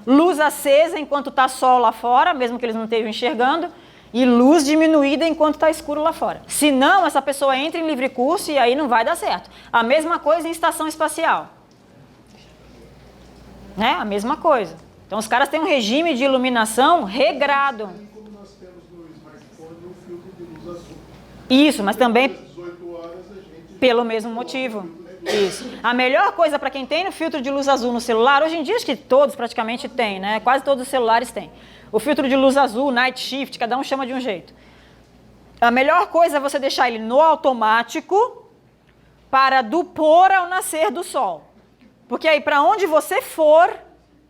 Luz acesa enquanto está sol lá fora, mesmo que eles não estejam enxergando, e luz diminuída enquanto está escuro lá fora. Senão, essa pessoa entra em livre curso e aí não vai dar certo. A mesma coisa em estação espacial. Né? A mesma coisa. Então, os caras têm um regime de iluminação regrado. Como nós temos no smartphone o filtro de luz azul. Isso, mas também... Às 18 horas a gente... Pelo mesmo motivo. Isso. A melhor coisa para quem tem o filtro de luz azul no celular, hoje em dia acho que todos praticamente têm, né? Quase todos os celulares têm. O filtro de luz azul, night shift, cada um chama de um jeito. A melhor coisa é você deixar ele no automático para do pôr ao nascer do sol. Porque aí para onde você for,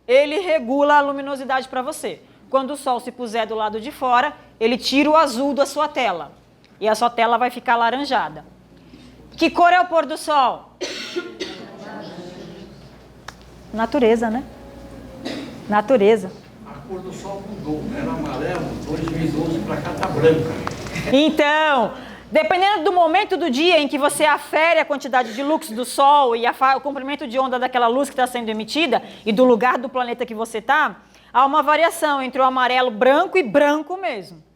ele regula a luminosidade para você. Quando o sol se puser do lado de fora, ele tira o azul da sua tela. E a sua tela vai ficar alaranjada. Que cor é o pôr do sol? Natureza, né? Natureza. A cor do sol mudou, era amarelo, 2012 para cá tá branca. Então, dependendo do momento do dia em que você afere a quantidade de lux do sol e o comprimento de onda daquela luz que está sendo emitida e do lugar do planeta que você está, há uma variação entre o amarelo branco e branco mesmo.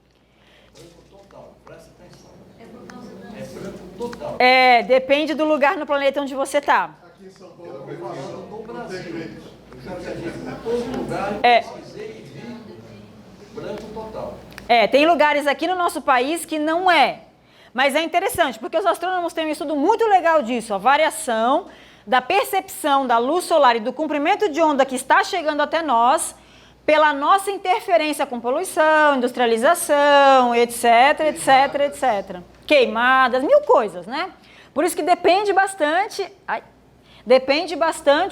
Total. Depende do lugar no planeta onde você está. Aqui em São Paulo, eu falando no Brasil. Todo lugar eu pesquisei e vi branco total. Tem lugares aqui no nosso país que não é. Mas é interessante, porque os astrônomos têm um estudo muito legal disso, a variação da percepção da luz solar e do comprimento de onda que está chegando até nós pela nossa interferência com poluição, industrialização, etc, etc, etc. Queimadas, mil coisas, né? Por isso que depende bastante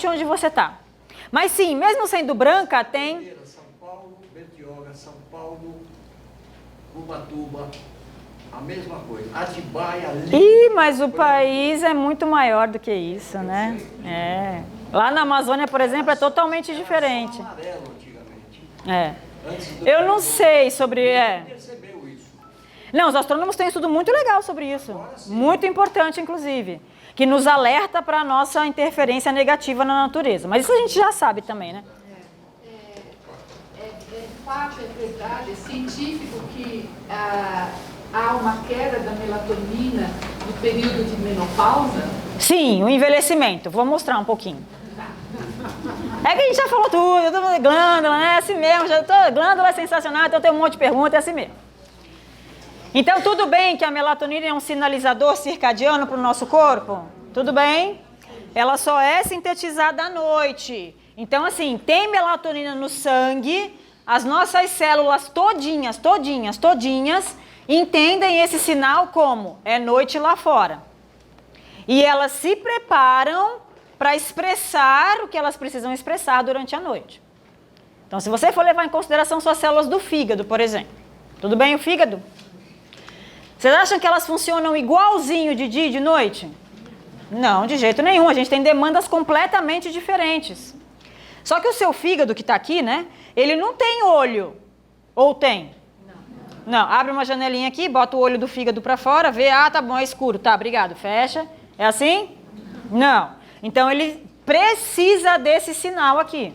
onde você está. Mas sim, mesmo sendo branca, tem... São Paulo, Betioga, São Paulo, Ubatuba, a mesma coisa. Atibaia, mas o país é muito maior do que isso, né? Lá na Amazônia, por exemplo, é totalmente diferente. Amarelo antigamente. Eu não sei sobre... Percebeu isso? Não, os astrônomos têm um estudo muito legal sobre isso. Muito importante, inclusive. Que nos alerta para a nossa interferência negativa na natureza. Mas isso a gente já sabe também, né? É fato, é verdade, é científico que há uma queda da melatonina no período de menopausa? Sim, o envelhecimento. Vou mostrar um pouquinho. É que a gente já falou tudo, glândula, né? É assim mesmo, glândula é sensacional, então tem um monte de perguntas, é assim mesmo. Então, tudo bem que a melatonina é um sinalizador circadiano para o nosso corpo? Tudo bem? Ela só é sintetizada à noite. Então, assim, tem melatonina no sangue, as nossas células todinhas entendem esse sinal como é noite lá fora. E elas se preparam para expressar o que elas precisam expressar durante a noite. Então, se você for levar em consideração suas células do fígado, por exemplo. Tudo bem o fígado? Vocês acham que elas funcionam igualzinho de dia e de noite? Não, de jeito nenhum. A gente tem demandas completamente diferentes. Só que o seu fígado que está aqui, né? Ele não tem olho. Ou tem? Não, abre uma janelinha aqui, bota o olho do fígado para fora, vê, ah, tá bom, é escuro, tá, obrigado, fecha. É assim? Não. Então ele precisa desse sinal aqui.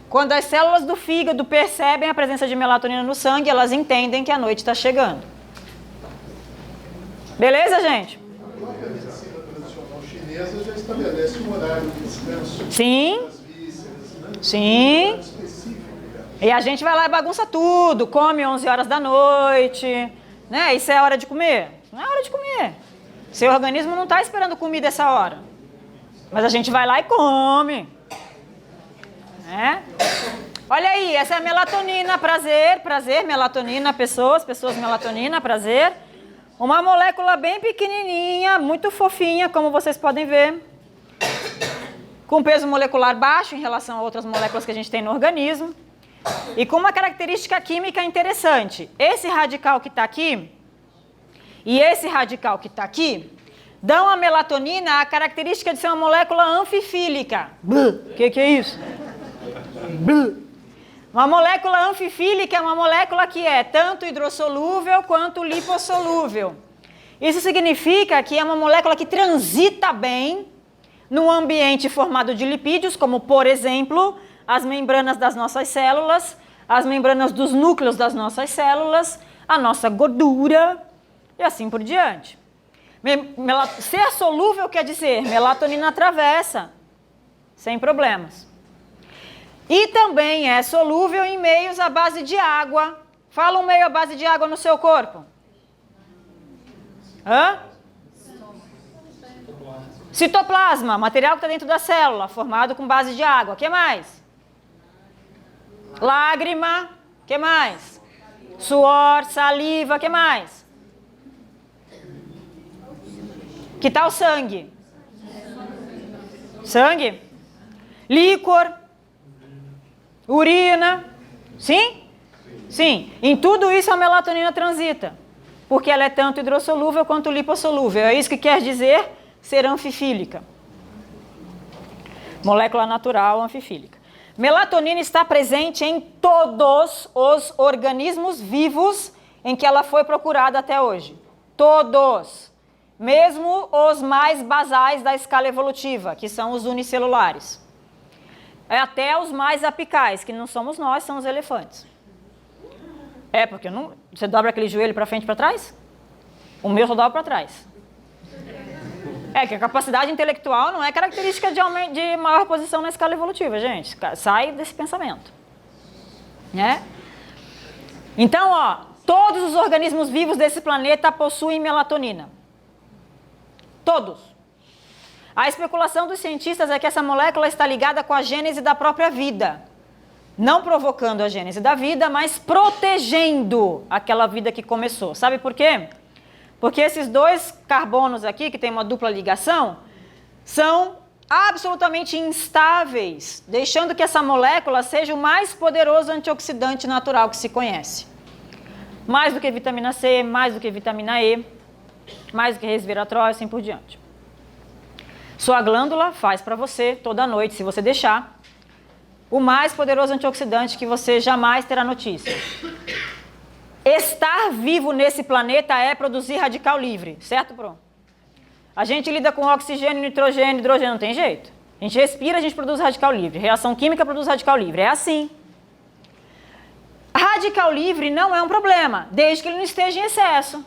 Quando as células do fígado percebem a presença de melatonina no sangue, elas entendem que a noite está chegando. Beleza, gente? A própria medicina tradicional chinesa já estabelece um horário de descanso. Sim. Das vísceras, né? Sim. Um horário específico, cara. E a gente vai lá e bagunça tudo, come 11 horas da noite, né? Isso é hora de comer? Não é hora de comer. Seu organismo não está esperando comida essa hora. Mas a gente vai lá e come. Né? Olha aí, essa é a melatonina, prazer, melatonina, pessoas, melatonina, prazer. Uma molécula bem pequenininha, muito fofinha, como vocês podem ver. Com peso molecular baixo em relação a outras moléculas que a gente tem no organismo. E com uma característica química interessante. Esse radical que está aqui e esse radical que está aqui dão à melatonina a característica de ser uma molécula anfifílica. O que é isso? Uma molécula anfifílica é uma molécula que é tanto hidrossolúvel quanto lipossolúvel. Isso significa que é uma molécula que transita bem num ambiente formado de lipídios, como, por exemplo, as membranas das nossas células, as membranas dos núcleos das nossas células, a nossa gordura e assim por diante. Ser solúvel quer dizer melatonina atravessa, sem problemas. E também é solúvel em meios à base de água. Fala um meio à base de água no seu corpo. Hã? Citoplasma, material que está dentro da célula, formado com base de água. O que mais? Lágrima. O que mais? Suor, saliva. O que mais? Que tal sangue? Sangue? Líquor? Urina? Sim? Sim. Em tudo isso a melatonina transita, porque ela é tanto hidrossolúvel quanto lipossolúvel. É isso que quer dizer ser anfifílica. Molécula natural anfifílica. Melatonina está presente em todos os organismos vivos em que ela foi procurada até hoje. Todos. Mesmo os mais basais da escala evolutiva, que são os unicelulares. Até os mais apicais, que não somos nós, são os elefantes. É, porque não, você dobra aquele joelho para frente e para trás? O meu só dobra para trás. É que a capacidade intelectual não é característica de maior posição na escala evolutiva, gente. Sai desse pensamento. Né? Então, ó, todos os organismos vivos desse planeta possuem melatonina. Todos. A especulação dos cientistas é que essa molécula está ligada com a gênese da própria vida. Não provocando a gênese da vida, mas protegendo aquela vida que começou. Sabe por quê? Porque esses dois carbonos aqui, que tem uma dupla ligação, são absolutamente instáveis, deixando que essa molécula seja o mais poderoso antioxidante natural que se conhece. Mais do que vitamina C, mais do que vitamina E, mais do que resveratrol e assim por diante. Sua glândula faz para você, toda noite, se você deixar, o mais poderoso antioxidante que você jamais terá notícia. Estar vivo nesse planeta é produzir radical livre, certo, Pro? A gente lida com oxigênio, nitrogênio, hidrogênio, não tem jeito. A gente respira, a gente produz radical livre. Reação química produz radical livre, é assim. Radical livre não é um problema, desde que ele não esteja em excesso,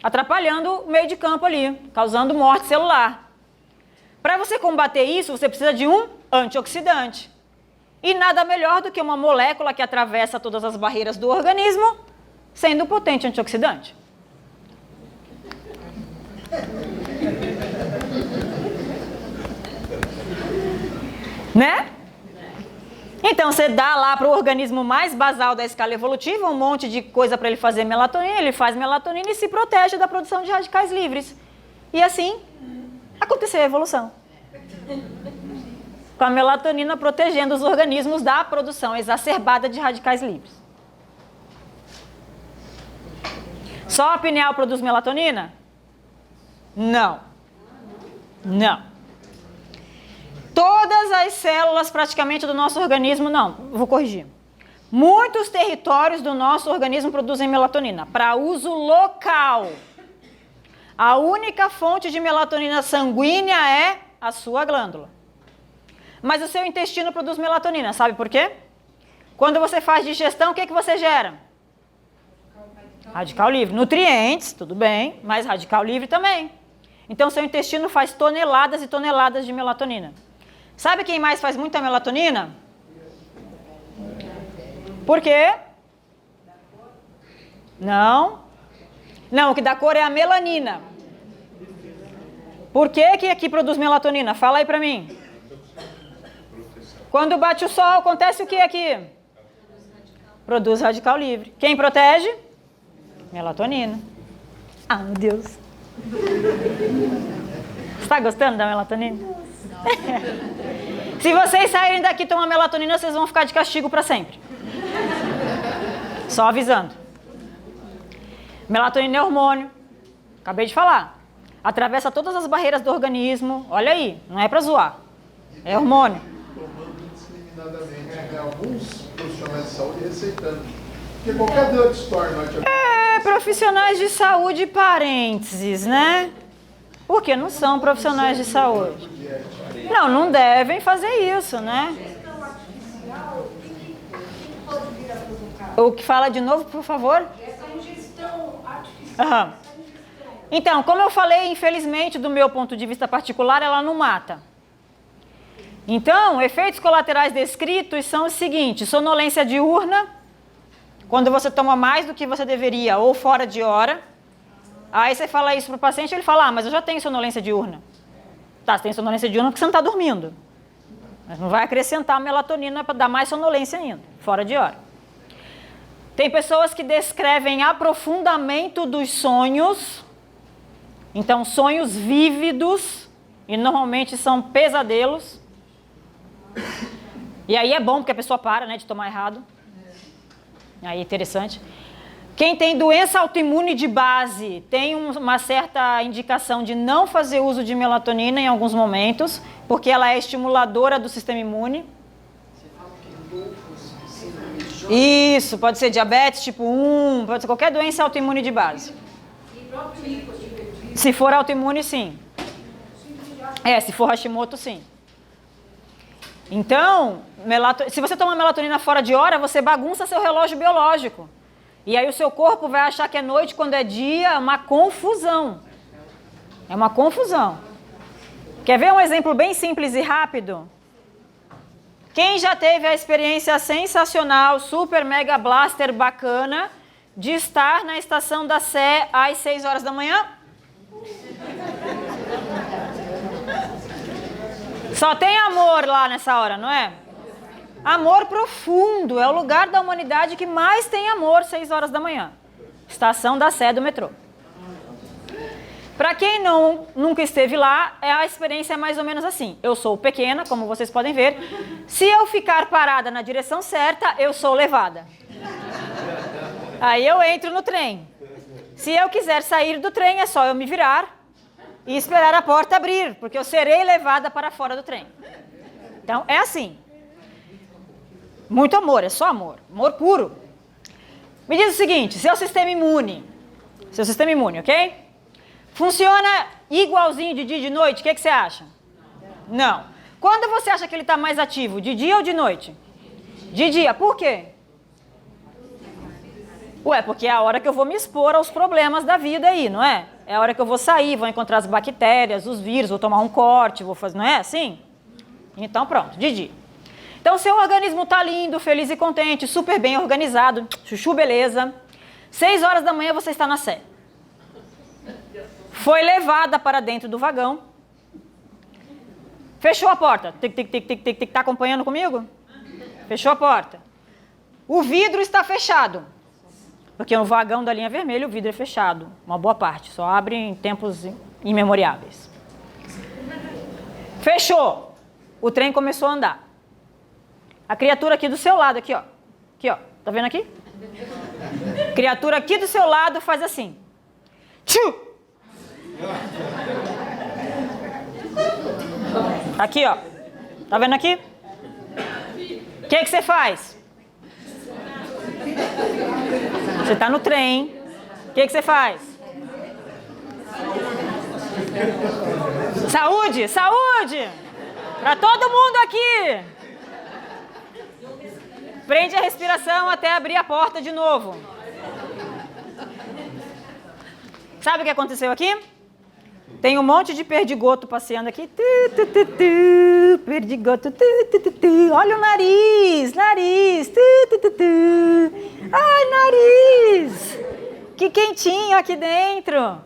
atrapalhando o meio de campo ali, causando morte celular. Para você combater isso, você precisa de um antioxidante. E nada melhor do que uma molécula que atravessa todas as barreiras do organismo, sendo um potente antioxidante. Né? Então, você dá lá para o organismo mais basal da escala evolutiva um monte de coisa para ele fazer melatonina, ele faz melatonina e se protege da produção de radicais livres. E assim, aconteceu a evolução. Com a melatonina protegendo os organismos da produção exacerbada de radicais livres. Só a pineal produz melatonina? Não. Não. Todas as células praticamente do nosso organismo, não, vou corrigir. Muitos territórios do nosso organismo produzem melatonina para uso local. A única fonte de melatonina sanguínea é a sua glândula. Mas o seu intestino produz melatonina, sabe por quê? Quando você faz digestão, o que você gera? Radical livre. Nutrientes, tudo bem, mas radical livre também. Então, seu intestino faz toneladas e toneladas de melatonina. Sabe quem mais faz muita melatonina? Por quê? Não. Não, o que dá cor é a melanina. Por que que aqui produz melatonina? Fala aí pra mim. Quando bate o sol, acontece o que aqui? Produz radical livre. Quem protege? Melatonina. Ah, meu Deus. Você está gostando da melatonina? Se vocês saírem daqui e tomar melatonina, vocês vão ficar de castigo para sempre. Só avisando. Melatonina é hormônio. Acabei de falar. Atravessa todas as barreiras do organismo. Olha aí, não é para zoar. É hormônio. Tomando indiscriminadamente, alguns profissionais de saúde receitando. Porque qualquer drugstore norte-americano... Profissionais de saúde, parênteses, né? Porque não são profissionais de saúde. Não, não devem fazer isso, né? O que fala de novo, por favor? Essa ingestão artificial. Então, como eu falei, infelizmente, do meu ponto de vista particular, ela não mata. Então, efeitos colaterais descritos são os seguintes: sonolência diurna, quando você toma mais do que você deveria ou fora de hora. Aí você fala isso para o paciente, ele fala, mas eu já tenho sonolência diurna. Tá, você tem sonolência diurna porque você não está dormindo. Mas não vai acrescentar melatonina para dar mais sonolência ainda, fora de hora. Tem pessoas que descrevem aprofundamento dos sonhos. Então, sonhos vívidos, e normalmente são pesadelos. E aí é bom porque a pessoa para, né, de tomar errado. Aí é interessante. Quem tem doença autoimune de base tem uma certa indicação de não fazer uso de melatonina em alguns momentos, porque ela é estimuladora do sistema imune. Isso, pode ser diabetes tipo 1, pode ser qualquer doença autoimune de base. Se for autoimune, sim. Se for Hashimoto, sim. Então, se você toma melatonina fora de hora, você bagunça seu relógio biológico. E aí o seu corpo vai achar que é noite quando é dia, é uma confusão. É uma confusão. Quer ver um exemplo bem simples e rápido? Quem já teve a experiência sensacional, super mega blaster bacana, de estar na estação da Sé às 6 horas da manhã? Só tem amor lá nessa hora, não é? Amor profundo, é o lugar da humanidade que mais tem amor, 6 horas da manhã. Estação da Sé do metrô. Para quem nunca esteve lá, a experiência é mais ou menos assim. Eu sou pequena, como vocês podem ver. Se eu ficar parada na direção certa, eu sou levada. Aí eu entro no trem. Se eu quiser sair do trem, é só eu me virar e esperar a porta abrir, porque eu serei levada para fora do trem. Então, é assim. Muito amor, é só amor. Amor puro. Me diz o seguinte, seu sistema imune, ok? Funciona igualzinho de dia e de noite? O que você acha? Não. Quando você acha que ele está mais ativo, de dia ou de noite? De dia. Por quê? Porque é a hora que eu vou me expor aos problemas da vida aí, não é? É a hora que eu vou sair, vou encontrar as bactérias, os vírus, vou tomar um corte, vou fazer, não é assim? Então pronto, de dia. Então seu organismo está lindo, feliz e contente, super bem organizado, chuchu beleza. 6 horas da manhã você está na Sé. Foi levada para dentro do vagão. Fechou a porta. Tic, tic, tic, tic, tic, tic. Tá acompanhando comigo? Fechou a porta. O vidro está fechado. Porque no vagão da linha vermelha o vidro é fechado. Uma boa parte. Só abre em tempos imemoriáveis. Fechou. O trem começou a andar. A criatura aqui do seu lado, aqui ó. Aqui ó. Tá vendo aqui? Criatura aqui do seu lado faz assim. Tchu! Aqui, ó. Tá vendo aqui? O que você faz? Você está no trem, o que você faz? Saúde, saúde! Para todo mundo aqui! Prende a respiração até abrir a porta de novo. Sabe o que aconteceu aqui? Tem um monte de perdigoto passeando aqui. Perdigoto. Olha o nariz, nariz. Ai, nariz. Que quentinho aqui dentro.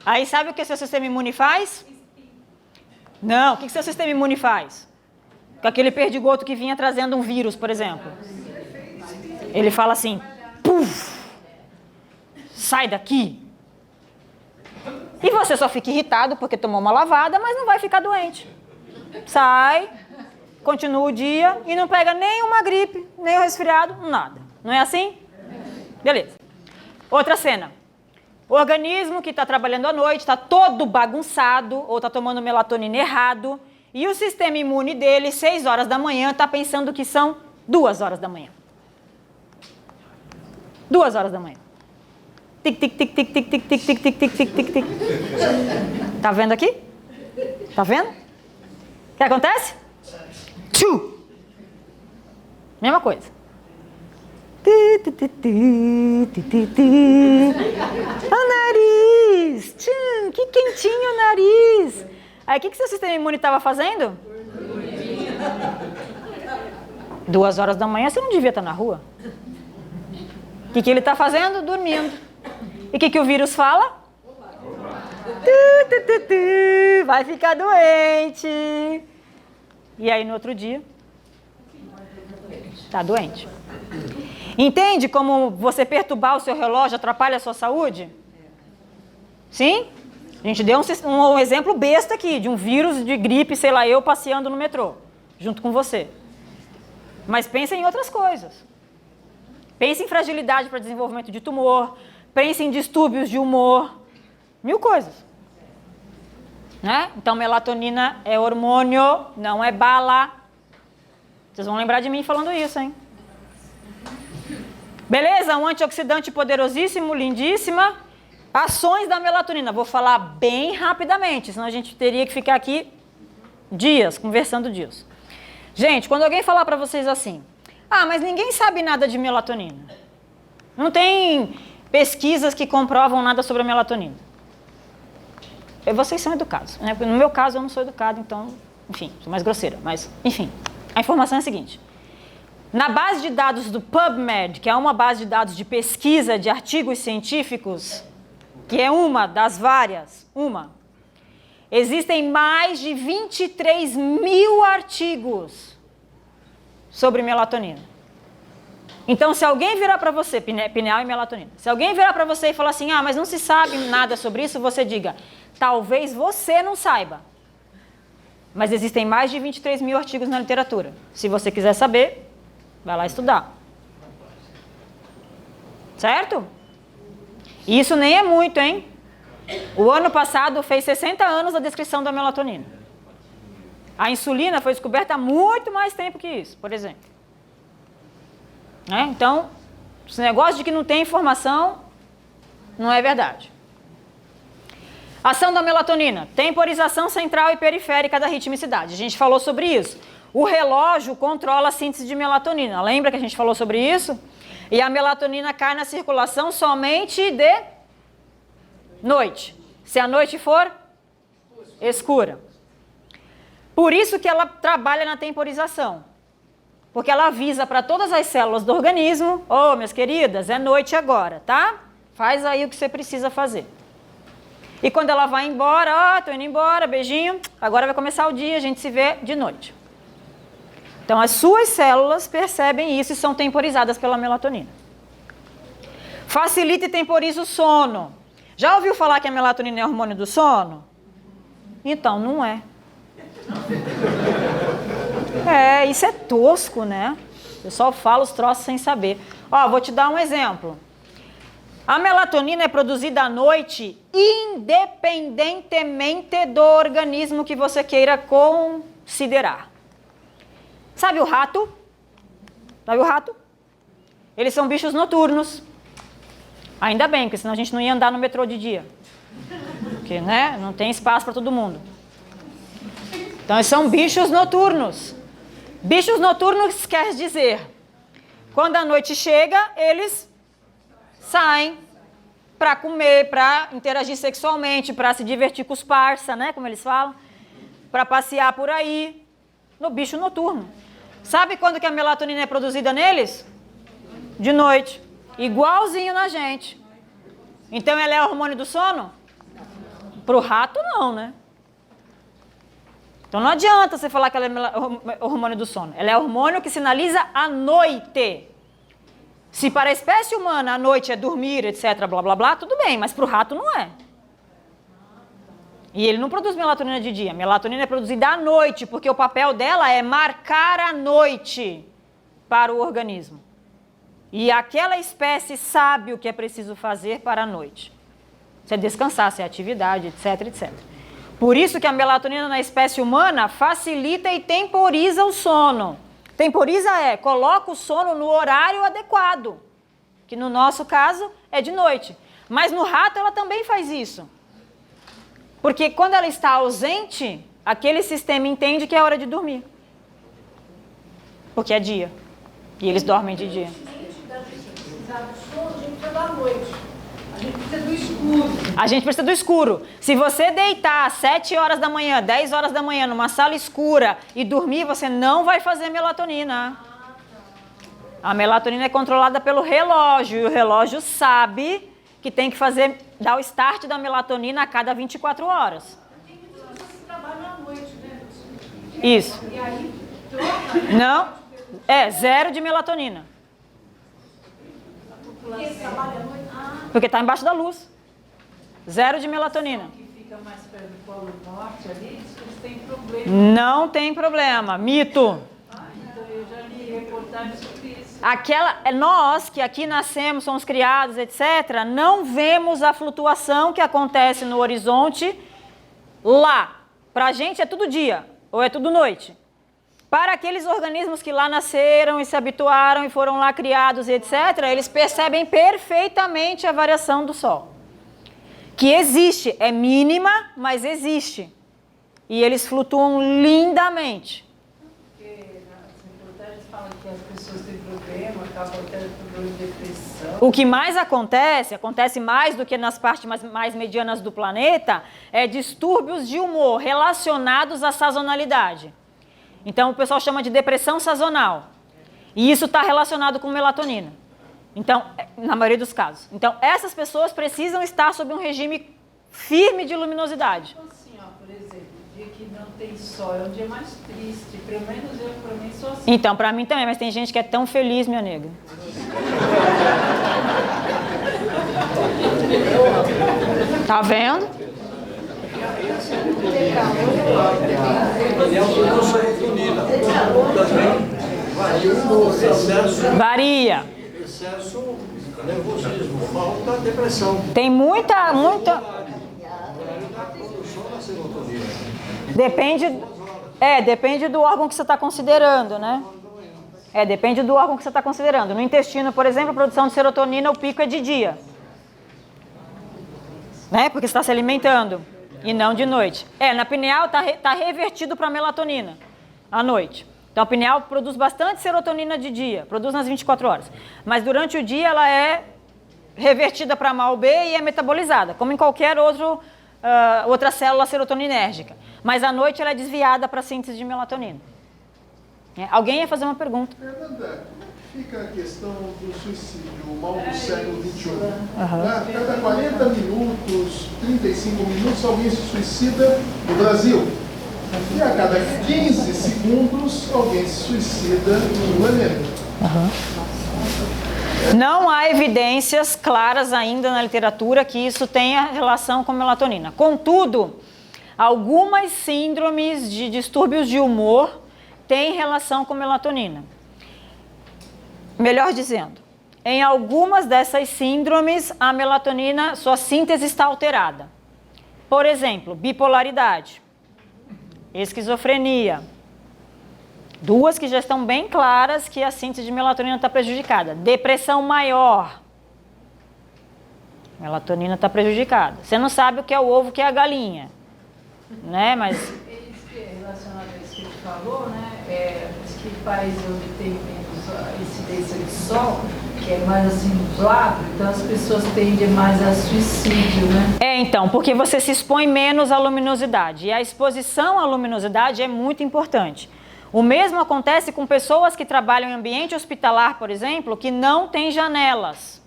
Aí sabe o que seu sistema imune faz? Não, o que seu sistema imune faz? Com aquele perdigoto que vinha trazendo um vírus, por exemplo. Ele fala assim, puf, sai daqui. E você só fica irritado porque tomou uma lavada, mas não vai ficar doente. Sai, continua o dia e não pega nem uma gripe, nem um resfriado, nada. Não é assim? Beleza. Outra cena. O organismo que está trabalhando à noite está todo bagunçado ou está tomando melatonina errado e o sistema imune dele, 6 horas da manhã, está pensando que são 2 horas da manhã. 2 horas da manhã. Tic, tic, tic, tic, tic, tic, tic, tic, tic, tic, tic, tic, tic. Tá vendo aqui? Tá vendo? O que acontece? Tchu! Mesma coisa. O nariz! Tchum, que quentinho o nariz! Aí o que seu sistema imune estava fazendo? 2 horas da manhã você não devia estar na rua. O que ele está fazendo? Dormindo. E o que o vírus fala? Vai ficar doente. E aí no outro dia, está doente. Entende como você perturbar o seu relógio atrapalha a sua saúde? Sim? A gente deu um exemplo besta aqui, de um vírus de gripe, sei lá, eu passeando no metrô, junto com você. Mas pensa em outras coisas. Pense em fragilidade para desenvolvimento de tumor, pense em distúrbios de humor, 1000 coisas. Né? Então, melatonina é hormônio, não é bala. Vocês vão lembrar de mim falando isso, hein? Beleza? Um antioxidante poderosíssimo, lindíssima. Ações da melatonina. Vou falar bem rapidamente, senão a gente teria que ficar aqui dias, conversando disso. Gente, quando alguém falar para vocês assim, mas ninguém sabe nada de melatonina. Não tem pesquisas que comprovam nada sobre a melatonina. Vocês são educados, né? No meu caso, eu não sou educado, então, enfim, sou mais grosseira. Mas, enfim, a informação é a seguinte. Na base de dados do PubMed, que é uma base de dados de pesquisa de artigos científicos, que é uma das várias, existem mais de 23 mil artigos sobre melatonina. Então, se alguém virar para você, pineal e melatonina, se alguém virar para você e falar assim, mas não se sabe nada sobre isso, você diga, talvez você não saiba. Mas existem mais de 23 mil artigos na literatura. Se você quiser saber, vai lá estudar. Certo? E isso nem é muito, hein? O ano passado fez 60 anos da descrição da melatonina. A insulina foi descoberta há muito mais tempo que isso, por exemplo. Então, esse negócio de que não tem informação, não é verdade. Ação da melatonina, temporização central e periférica da ritmicidade. A gente falou sobre isso. O relógio controla a síntese de melatonina. Lembra que a gente falou sobre isso? E a melatonina cai na circulação somente de noite. Se a noite for escura. Por isso que ela trabalha na temporização. Porque ela avisa para todas as células do organismo, minhas queridas, é noite agora, tá? Faz aí o que você precisa fazer. E quando ela vai embora, tô indo embora, beijinho, agora vai começar o dia, a gente se vê de noite. Então, as suas células percebem isso e são temporizadas pela melatonina. Facilita e temporiza o sono. Já ouviu falar que a melatonina é hormônio do sono? Então, não é. Isso é tosco, né? O pessoal fala os troços sem saber. Vou te dar um exemplo. A melatonina é produzida à noite independentemente do organismo que você queira considerar. Sabe o rato? Sabe o rato? Eles são bichos noturnos. Ainda bem, porque senão a gente não ia andar no metrô de dia. Porque, né, não tem espaço para todo mundo. Então, eles são bichos noturnos. Bichos noturnos quer dizer, quando a noite chega, eles saem para comer, para interagir sexualmente, para se divertir com os parça, né, como eles falam, para passear por aí, no bicho noturno. Sabe quando que a melatonina é produzida neles? De noite. Igualzinho na gente. Então ela é hormônio do sono? Para o rato não, né? Então não adianta você falar que ela é hormônio do sono. Ela é hormônio que sinaliza a noite. Se para a espécie humana a noite é dormir, etc, blá blá blá, tudo bem, mas para o rato não é. E ele não produz melatonina de dia. Melatonina é produzida à noite, porque o papel dela é marcar a noite para o organismo. E aquela espécie sabe o que é preciso fazer para a noite. Se é descansar, se é atividade, etc, etc. Por isso que a melatonina na espécie humana facilita e temporiza o sono. Temporiza coloca o sono no horário adequado, que no nosso caso é de noite. Mas no rato ela também faz isso. Porque quando ela está ausente, aquele sistema entende que é hora de dormir. Porque é dia. E eles dormem de dia. A gente precisa do escuro. Se você deitar às 7 horas da manhã, 10 horas da manhã, numa sala escura e dormir, você não vai fazer melatonina. A melatonina é controlada pelo relógio. E o relógio sabe que tem que dar o start da melatonina a cada 24 horas. Tem muitas pessoas que trabalham à noite, né? Isso. E aí, troca. Não, 0 de melatonina. Porque trabalha à noite. Porque está embaixo da luz. 0 de melatonina. Que fica mais perto do Polo Norte ali, diz que eles têm problema. Não tem problema. Mito. Então eu já li reportagens sobre isso. Nós que aqui nascemos, somos criados, etc., não vemos a flutuação que acontece no horizonte lá. Para a gente é tudo dia ou é tudo noite. Para aqueles organismos que lá nasceram e se habituaram e foram lá criados, etc., eles percebem perfeitamente a variação do Sol. Que existe, é mínima, mas existe. E eles flutuam lindamente. Porque nas reportagens falam que as pessoas têm problema, acabam tendo problema de depressão. O que mais acontece mais do que nas partes mais medianas do planeta, é distúrbios de humor relacionados à sazonalidade. Então, o pessoal chama de depressão sazonal. E isso está relacionado com melatonina. Então, na maioria dos casos. Então, essas pessoas precisam estar sob um regime firme de luminosidade. Assim, ó, por exemplo, o dia que não tem sol é um dia mais triste. Pelo menos eu, para mim, sou assim. Então, para mim também, mas tem gente que é tão feliz, minha nega. Tá vendo? Varia. Excesso, nervosismo, falta depressão. Tem muita. Depende do órgão que você está considerando, né? Depende do órgão que você está considerando. No intestino, por exemplo, a produção de serotonina, o pico é de dia. Né? Porque você está se alimentando. E não de noite. Na pineal está revertido para melatonina à noite. Então a pineal produz bastante serotonina de dia, produz nas 24 horas. Mas durante o dia ela é revertida para MAO-B e é metabolizada, como em qualquer outra célula serotoninérgica. Mas à noite ela é desviada para a síntese de melatonina. Alguém ia fazer uma pergunta? Fernanda, fica a questão do suicídio, o mal do século XXI. A cada 40 minutos, 35 minutos, alguém se suicida no Brasil. E a cada 15 segundos, alguém se suicida no planeta. Não há evidências claras ainda na literatura que isso tenha relação com melatonina. Contudo, algumas síndromes de distúrbios de humor têm relação com melatonina. Melhor dizendo, em algumas dessas síndromes, a melatonina, sua síntese está alterada. Por exemplo, bipolaridade, esquizofrenia, Duas que já estão bem claras que a síntese de melatonina está prejudicada. Depressão maior. Melatonina está prejudicada. Você não sabe o que é o ovo, o que é a galinha. Né? Mas... Relacionado a isso que ele falou, né? Diz que países onde tem menos incidência de sol, que é mais assim nublado, então as pessoas tendem mais a suicídio, né? Então, porque você se expõe menos à luminosidade. E a exposição à luminosidade é muito importante. O mesmo acontece com pessoas que trabalham em ambiente hospitalar, por exemplo, que não tem janelas.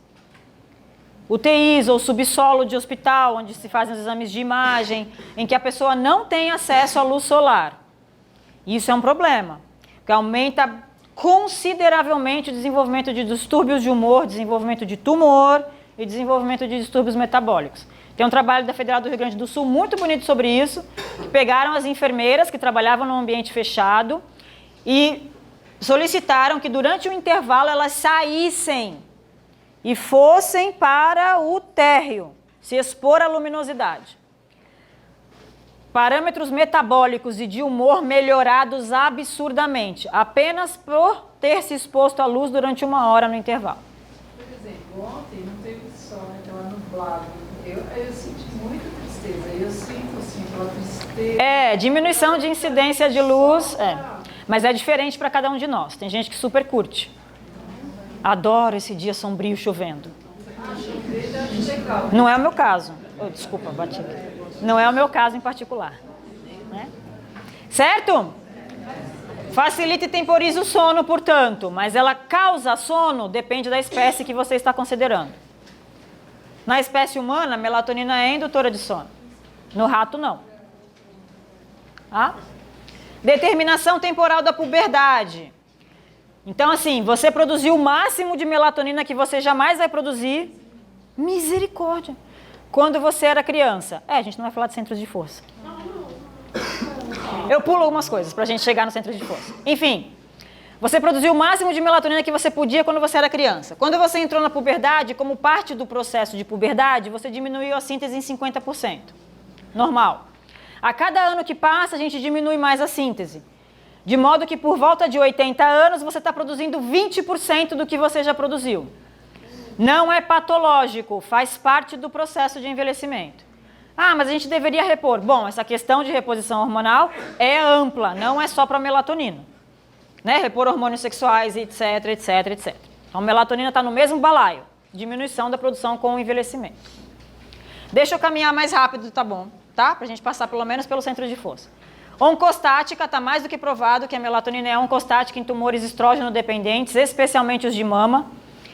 UTIs ou subsolo de hospital, onde se fazem os exames de imagem, em que a pessoa não tem acesso à luz solar. Isso é um problema, porque aumenta consideravelmente o desenvolvimento de distúrbios de humor, desenvolvimento de tumor e desenvolvimento de distúrbios metabólicos. Tem um trabalho da Federal do Rio Grande do Sul muito bonito sobre isso, que pegaram as enfermeiras que trabalhavam num ambiente fechado e solicitaram que durante o intervalo elas saíssem e fossem para o térreo, se expor à luminosidade. Parâmetros metabólicos e de humor melhorados absurdamente, apenas por ter se exposto à luz durante 1 hora no intervalo. Por exemplo, ontem não teve sol, né? Estava nublado. Eu senti muita tristeza. Eu sinto assim, aquela tristeza. Diminuição de incidência de luz, mas é diferente para cada um de nós. Tem gente que super curte. Adoro esse dia sombrio chovendo. Não é o meu caso. Desculpa, bati aqui. Não é o meu caso em particular. Né? Certo? Facilita e temporiza o sono, portanto, mas ela causa sono, depende da espécie que você está considerando. Na espécie humana, a melatonina é indutora de sono. No rato, não. Determinação temporal da puberdade. Então, assim, você produziu o máximo de melatonina que você jamais vai produzir. Misericórdia. Quando você era criança. A gente não vai falar de centros de força. Eu pulo algumas coisas para a gente chegar no centro de força. Enfim, você produziu o máximo de melatonina que você podia quando você era criança. Quando você entrou na puberdade, como parte do processo de puberdade, você diminuiu a síntese em 50%. Normal. A cada ano que passa, a gente diminui mais a síntese. De modo que por volta de 80 anos, você está produzindo 20% do que você já produziu. Não é patológico, faz parte do processo de envelhecimento. Mas a gente deveria repor. Bom, essa questão de reposição hormonal é ampla, não é só para melatonina. Né? Repor hormônios sexuais, etc, etc, etc. Então, melatonina está no mesmo balaio. Diminuição da produção com o envelhecimento. Deixa eu caminhar mais rápido, tá bom? Tá? Para a gente passar pelo menos pelo centro de força. Oncostática, está mais do que provado que a melatonina é oncostática em tumores estrógeno dependentes, especialmente os de mama,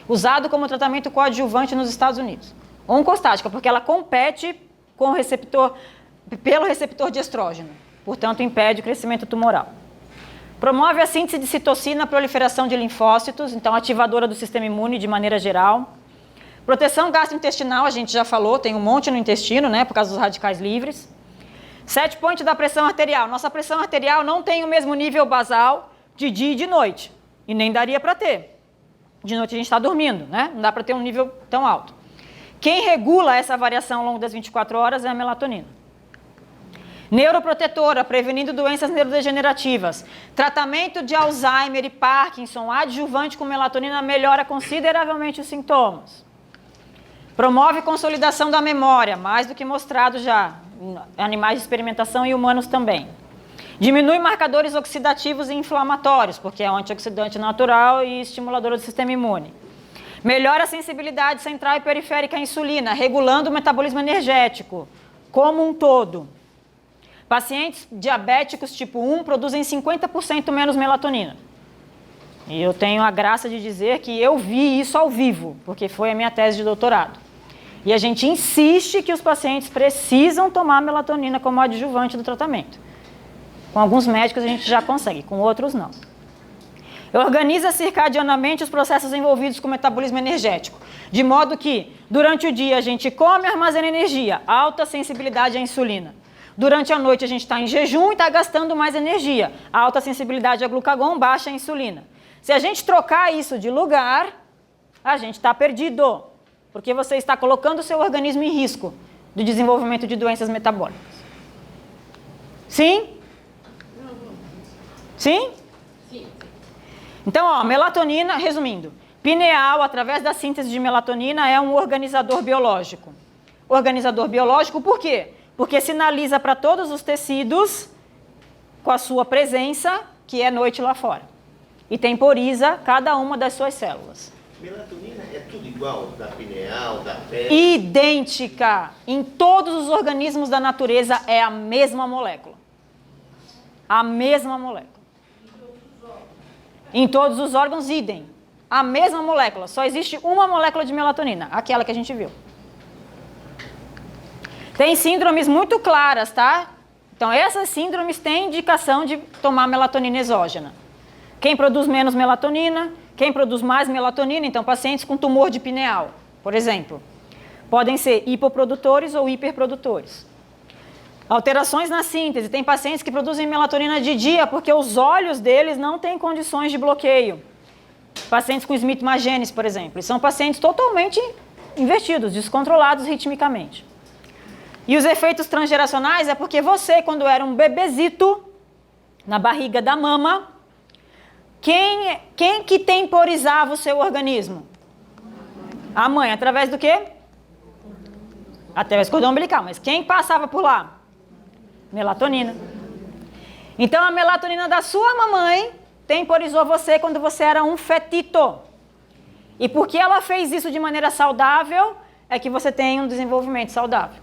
usado como tratamento coadjuvante nos Estados Unidos. Oncostática, porque ela compete com o pelo receptor de estrógeno, portanto impede o crescimento tumoral. Promove a síntese de citocina, a proliferação de linfócitos, então ativadora do sistema imune de maneira geral. Proteção gastrointestinal, a gente já falou, tem um monte no intestino, né, por causa dos radicais livres. Set point da pressão arterial. Nossa pressão arterial não tem o mesmo nível basal de dia e de noite. E nem daria para ter. De noite a gente está dormindo, né? Não dá para ter um nível tão alto. Quem regula essa variação ao longo das 24 horas é a melatonina. Neuroprotetora, prevenindo doenças neurodegenerativas. Tratamento de Alzheimer e Parkinson, adjuvante com melatonina, melhora consideravelmente os sintomas. Promove consolidação da memória, mais do que mostrado já. Animais de experimentação e humanos também. Diminui marcadores oxidativos e inflamatórios, porque é um antioxidante natural e estimulador do sistema imune. Melhora a sensibilidade central e periférica à insulina, regulando o metabolismo energético como um todo. Pacientes diabéticos tipo 1 produzem 50% menos melatonina. E eu tenho a graça de dizer que eu vi isso ao vivo, porque foi a minha tese de doutorado. E a gente insiste que os pacientes precisam tomar melatonina como adjuvante do tratamento. Com alguns médicos a gente já consegue, com outros não. Organiza circadianamente os processos envolvidos com o metabolismo energético, de modo que, durante o dia, a gente come e armazena energia, alta sensibilidade à insulina. Durante a noite, a gente está em jejum e está gastando mais energia, alta sensibilidade a glucagon, baixa insulina. Se a gente trocar isso de lugar, a gente está perdido, porque você está colocando o seu organismo em risco do desenvolvimento de doenças metabólicas. Sim? Sim? Então, ó, melatonina, resumindo, pineal, através da síntese de melatonina, é um organizador biológico. Organizador biológico por quê? Porque sinaliza para todos os tecidos, com a sua presença, que é noite lá fora. E temporiza cada uma das suas células. Melatonina é tudo igual, da pineal, da pele? Idêntica. Em todos os organismos da natureza é a mesma molécula. A mesma molécula. Em todos os órgãos, idem. A mesma molécula. Só existe uma molécula de melatonina, aquela que a gente viu. Tem síndromes muito claras, tá? Então, essas síndromes têm indicação de tomar melatonina exógena. Quem produz menos melatonina, quem produz mais melatonina, então pacientes com tumor de pineal, por exemplo, podem ser hipoprodutores ou hiperprodutores. Alterações na síntese, tem pacientes que produzem melatonina de dia porque os olhos deles não têm condições de bloqueio. Pacientes com Smith-Magenis, por exemplo, são pacientes totalmente invertidos, descontrolados ritmicamente. E os efeitos transgeracionais é porque você, quando era um bebezito, na barriga da mama, quem que temporizava o seu organismo? A mãe, através do quê? Através do cordão umbilical, mas quem passava por lá? Melatonina. Então, a melatonina da sua mamãe temporizou você quando você era um fetito. E porque ela fez isso de maneira saudável, é que você tem um desenvolvimento saudável.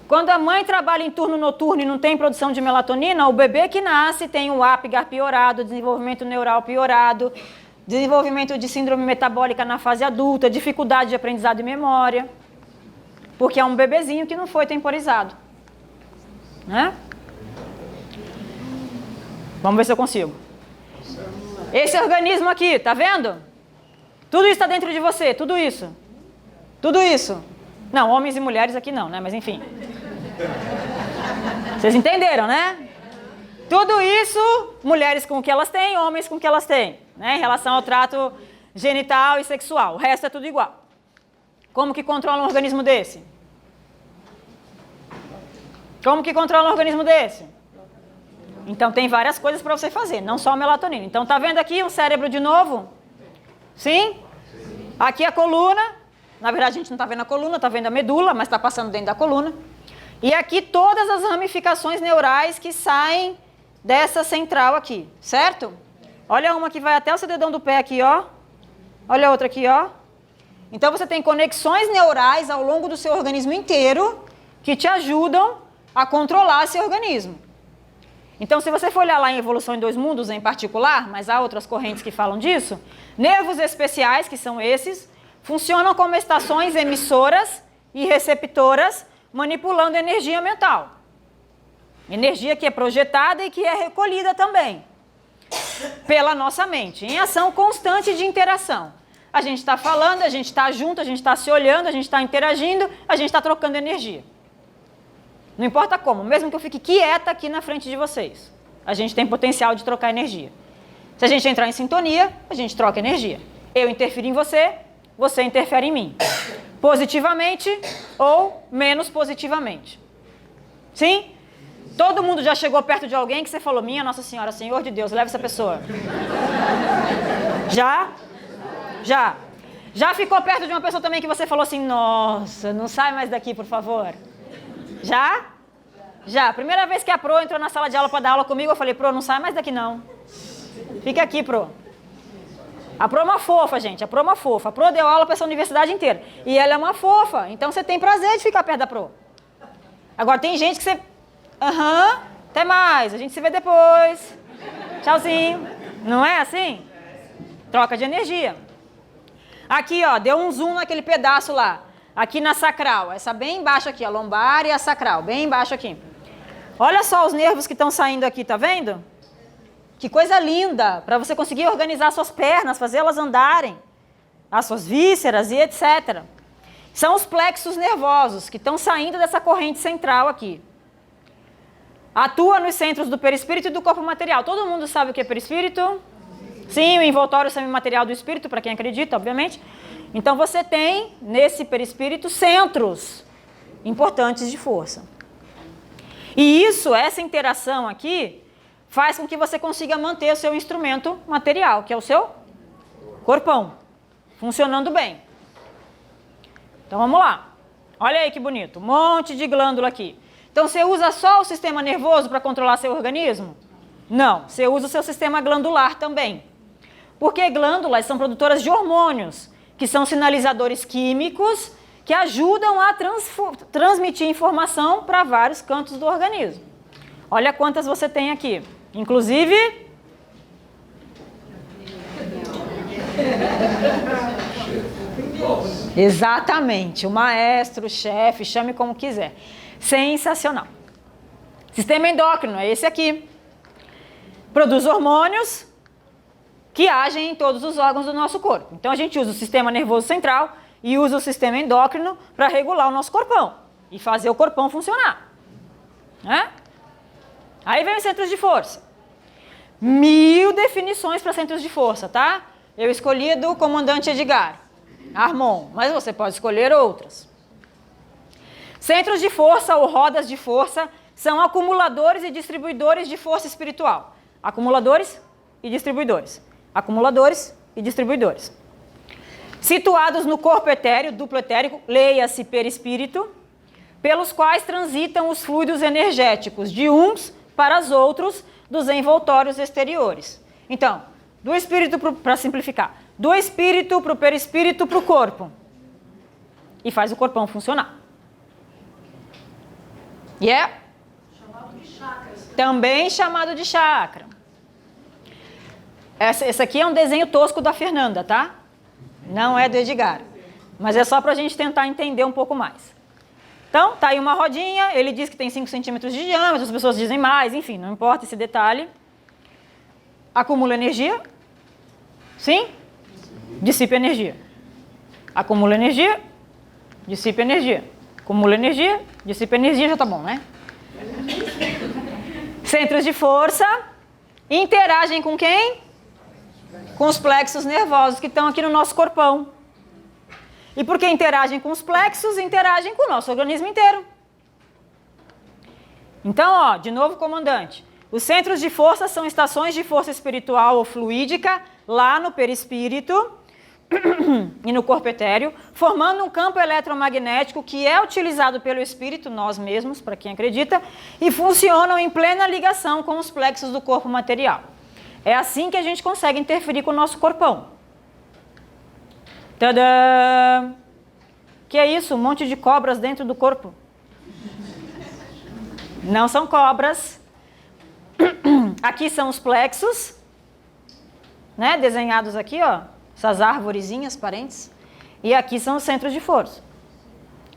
Quando a mãe trabalha em turno noturno e não tem produção de melatonina, o bebê que nasce tem o Apgar piorado, desenvolvimento neural piorado, desenvolvimento de síndrome metabólica na fase adulta, dificuldade de aprendizado e memória, porque é um bebezinho que não foi temporizado. Né? Vamos ver se eu consigo. Esse organismo aqui, tá vendo? Tudo isso está dentro de você, tudo isso. Tudo isso. Não, homens e mulheres aqui não, né? Mas enfim. Vocês entenderam, né? Tudo isso, mulheres com o que elas têm, homens com o que elas têm, né? Em relação ao trato genital e sexual. O resto é tudo igual. Como que controla um organismo desse? Como que controla um organismo desse? Então tem várias coisas para você fazer, não só a melatonina. Então tá vendo aqui o cérebro de novo? Sim? Aqui a coluna. Na verdade a gente não está vendo a coluna, está vendo a medula, mas está passando dentro da coluna. E aqui todas as ramificações neurais que saem dessa central aqui, certo? Olha uma que vai até o seu dedão do pé aqui, ó. Olha a outra aqui, ó. Então você tem conexões neurais ao longo do seu organismo inteiro que te ajudam a controlar esse organismo. Então, se você for olhar lá em Evolução em Dois Mundos em particular, mas há outras correntes que falam disso, nervos especiais, que são esses, funcionam como estações emissoras e receptoras, manipulando energia mental. Energia que é projetada e que é recolhida também pela nossa mente, em ação constante de interação. A gente está falando, a gente está junto, a gente está se olhando, a gente está interagindo, a gente está trocando energia. Não importa como, mesmo que eu fique quieta aqui na frente de vocês, a gente tem potencial de trocar energia. Se a gente entrar em sintonia, a gente troca energia. Eu interfiro em você, você interfere em mim. Positivamente ou menos positivamente. Sim? Todo mundo já chegou perto de alguém que você falou, minha Nossa Senhora, Senhor de Deus, leva essa pessoa. Já? Já. Já ficou perto de uma pessoa também que você falou assim, nossa, não sai mais daqui, por favor. Já? Já. Primeira vez que a Pro entrou na sala de aula para dar aula comigo, eu falei, Pro, não sai mais daqui não. Fica aqui, Pro. A Pro é uma fofa, gente. A Pro é uma fofa. A Pro deu aula para essa universidade inteira. E ela é uma fofa. Então você tem prazer de ficar perto da Pro. Agora tem gente que você... até mais. A gente se vê depois. Tchauzinho. Não é assim? Troca de energia. Aqui, ó, deu um zoom naquele pedaço lá. Aqui na sacral, essa bem embaixo aqui, a lombar e a sacral, bem embaixo aqui. Olha só os nervos que estão saindo aqui, tá vendo? Que coisa linda, para você conseguir organizar suas pernas, fazer elas andarem, as suas vísceras e etc. São os plexos nervosos que estão saindo dessa corrente central aqui. Atua nos centros do perispírito e do corpo material. Todo mundo sabe o que é perispírito? Sim, o envoltório semimaterial do espírito, para quem acredita, obviamente. Então você tem, nesse perispírito, centros importantes de força. E isso, essa interação aqui, faz com que você consiga manter o seu instrumento material, que é o seu corpão, funcionando bem. Então vamos lá. Olha aí que bonito, um monte de glândula aqui. Então você usa só o sistema nervoso para controlar seu organismo? Não, você usa o seu sistema glandular também. Porque glândulas são produtoras de hormônios, que são sinalizadores químicos que ajudam a transmitir informação para vários cantos do organismo. Olha quantas você tem aqui. Inclusive... Exatamente, o maestro, o chefe, chame como quiser. Sensacional. Sistema endócrino, é esse aqui. Produz hormônios que agem em todos os órgãos do nosso corpo. Então a gente usa o sistema nervoso central e usa o sistema endócrino para regular o nosso corpão e fazer o corpão funcionar. Né? Aí vem os centros de força. 1000 definições para centros de força, tá? Eu escolhi do comandante Edgar Armon, mas você pode escolher outras. Centros de força ou rodas de força são acumuladores e distribuidores de força espiritual. Acumuladores e distribuidores. Acumuladores e distribuidores. Situados no corpo etéreo, duplo etérico, leia-se perispírito, pelos quais transitam os fluidos energéticos de uns para os outros dos envoltórios exteriores. Então, do espírito, para simplificar, do espírito para o perispírito para o corpo. E faz o corpão funcionar. E é também chamado de chakra. Esse aqui é um desenho tosco da Fernanda, tá? Não é do Edgar. Mas é só para a gente tentar entender um pouco mais. Então, tá aí uma rodinha, ele diz que tem 5 centímetros de diâmetro, as pessoas dizem mais, enfim, não importa esse detalhe. Acumula energia. Sim? Dissipa energia. Acumula energia, dissipa energia. Acumula energia, dissipa energia, já tá bom, né? Centros de força interagem com quem? Com os plexos nervosos que estão aqui no nosso corpão. E porque interagem com os plexos, interagem com o nosso organismo inteiro. Então, ó, de novo, comandante. Os centros de força são estações de força espiritual ou fluídica lá no perispírito e no corpo etéreo, formando um campo eletromagnético que é utilizado pelo espírito, nós mesmos, para quem acredita, e funcionam em plena ligação com os plexos do corpo material. É assim que a gente consegue interferir com o nosso corpão. Tadã! Que é isso? Um monte de cobras dentro do corpo. Não são cobras. Aqui são os plexos, né? Desenhados aqui, ó. Essas arvorezinhas parentes. E aqui são os centros de força,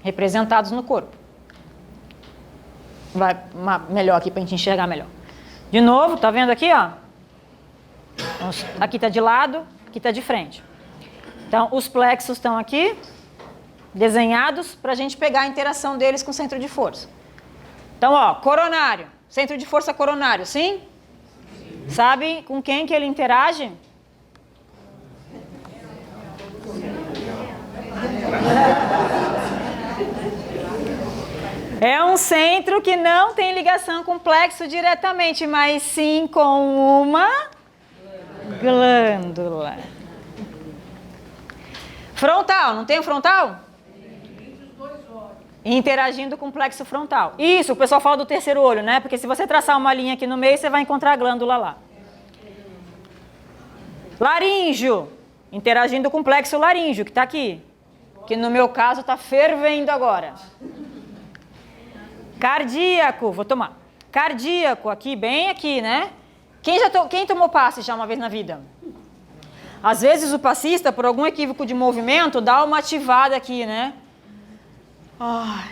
representados no corpo. Vai melhor aqui para a gente enxergar melhor. De novo, tá vendo aqui, ó? Aqui tá de lado, aqui tá de frente. Então, os plexos estão aqui, desenhados, para a gente pegar a interação deles com o centro de força. Então, ó, coronário, centro de força coronário, sim? Sabe com quem que ele interage? É um centro que não tem ligação com o plexo diretamente, mas sim com uma glândula. Frontal, não tem o frontal? Interagindo com o plexo frontal. Isso, o pessoal fala do terceiro olho, né? Porque se você traçar uma linha aqui no meio, você vai encontrar a glândula lá. Laríngeo, interagindo com o plexo laríngeo, que está aqui. Que no meu caso está fervendo agora. Cardíaco, vou tomar. Cardíaco, aqui, bem aqui, né? Quem tomou passe já uma vez na vida? Às vezes o passista, por algum equívoco de movimento, dá uma ativada aqui, né? Ai,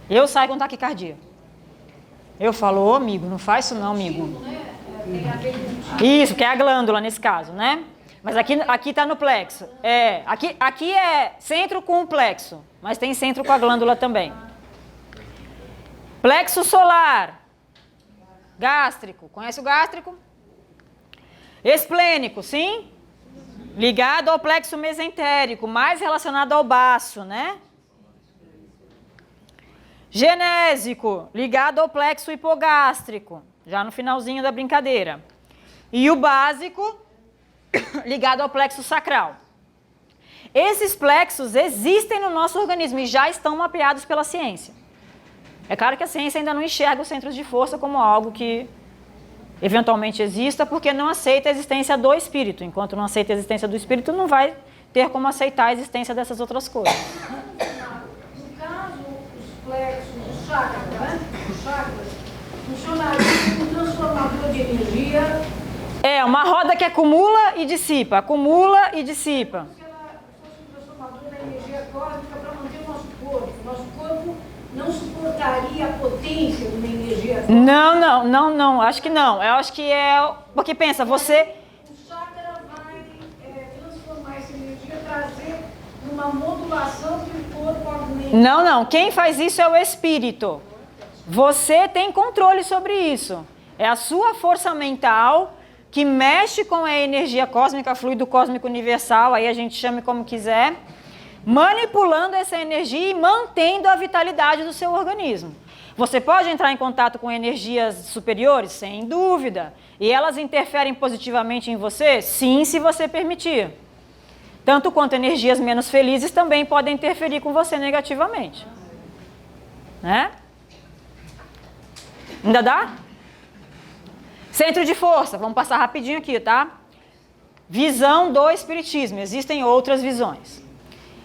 eu saio com taquicardia. Eu falo, ô amigo, não faz isso não, amigo. Isso, que é a glândula nesse caso, né? Mas aqui tá no plexo. É, aqui é centro com o plexo, mas tem centro com a glândula também. Plexo solar. Gástrico, conhece o gástrico? Esplênico, sim? Ligado ao plexo mesentérico, mais relacionado ao baço, né? Genésico, ligado ao plexo hipogástrico. já no finalzinho da brincadeira. E o básico, ligado ao plexo sacral. Esses plexos existem no nosso organismo e já estão mapeados pela ciência. É claro que a ciência ainda não enxerga os centros de força como algo que eventualmente exista, porque não aceita a existência do espírito. Enquanto não aceita a existência do espírito, não vai ter como aceitar a existência dessas outras coisas. No caso, os plexos, os chakras, né? Os chakras funcionariam como transformador de energia. É, uma roda que acumula e dissipa, acumula e dissipa. Se ela fosse um transformador da energia cósmica para manter o nosso corpo. Nosso corpo não suportaria a potência de uma energia cósmica. Não, acho que não. Eu acho que é... Porque pensa, você... O chakra vai transformar essa energia, trazer uma modulação que o corpo aguenta. Não, quem faz isso é o espírito. Você tem controle sobre isso. É a sua força mental que mexe com a energia cósmica, fluido cósmico universal, aí a gente chame como quiser, manipulando essa energia e mantendo a vitalidade do seu organismo. Você pode entrar em contato com energias superiores? Sem dúvida. E elas interferem positivamente em você? Sim, se você permitir. Tanto quanto energias menos felizes também podem interferir com você negativamente. Né? Ainda dá? Centro de força, vamos passar rapidinho aqui, tá? Visão do espiritismo, existem outras visões.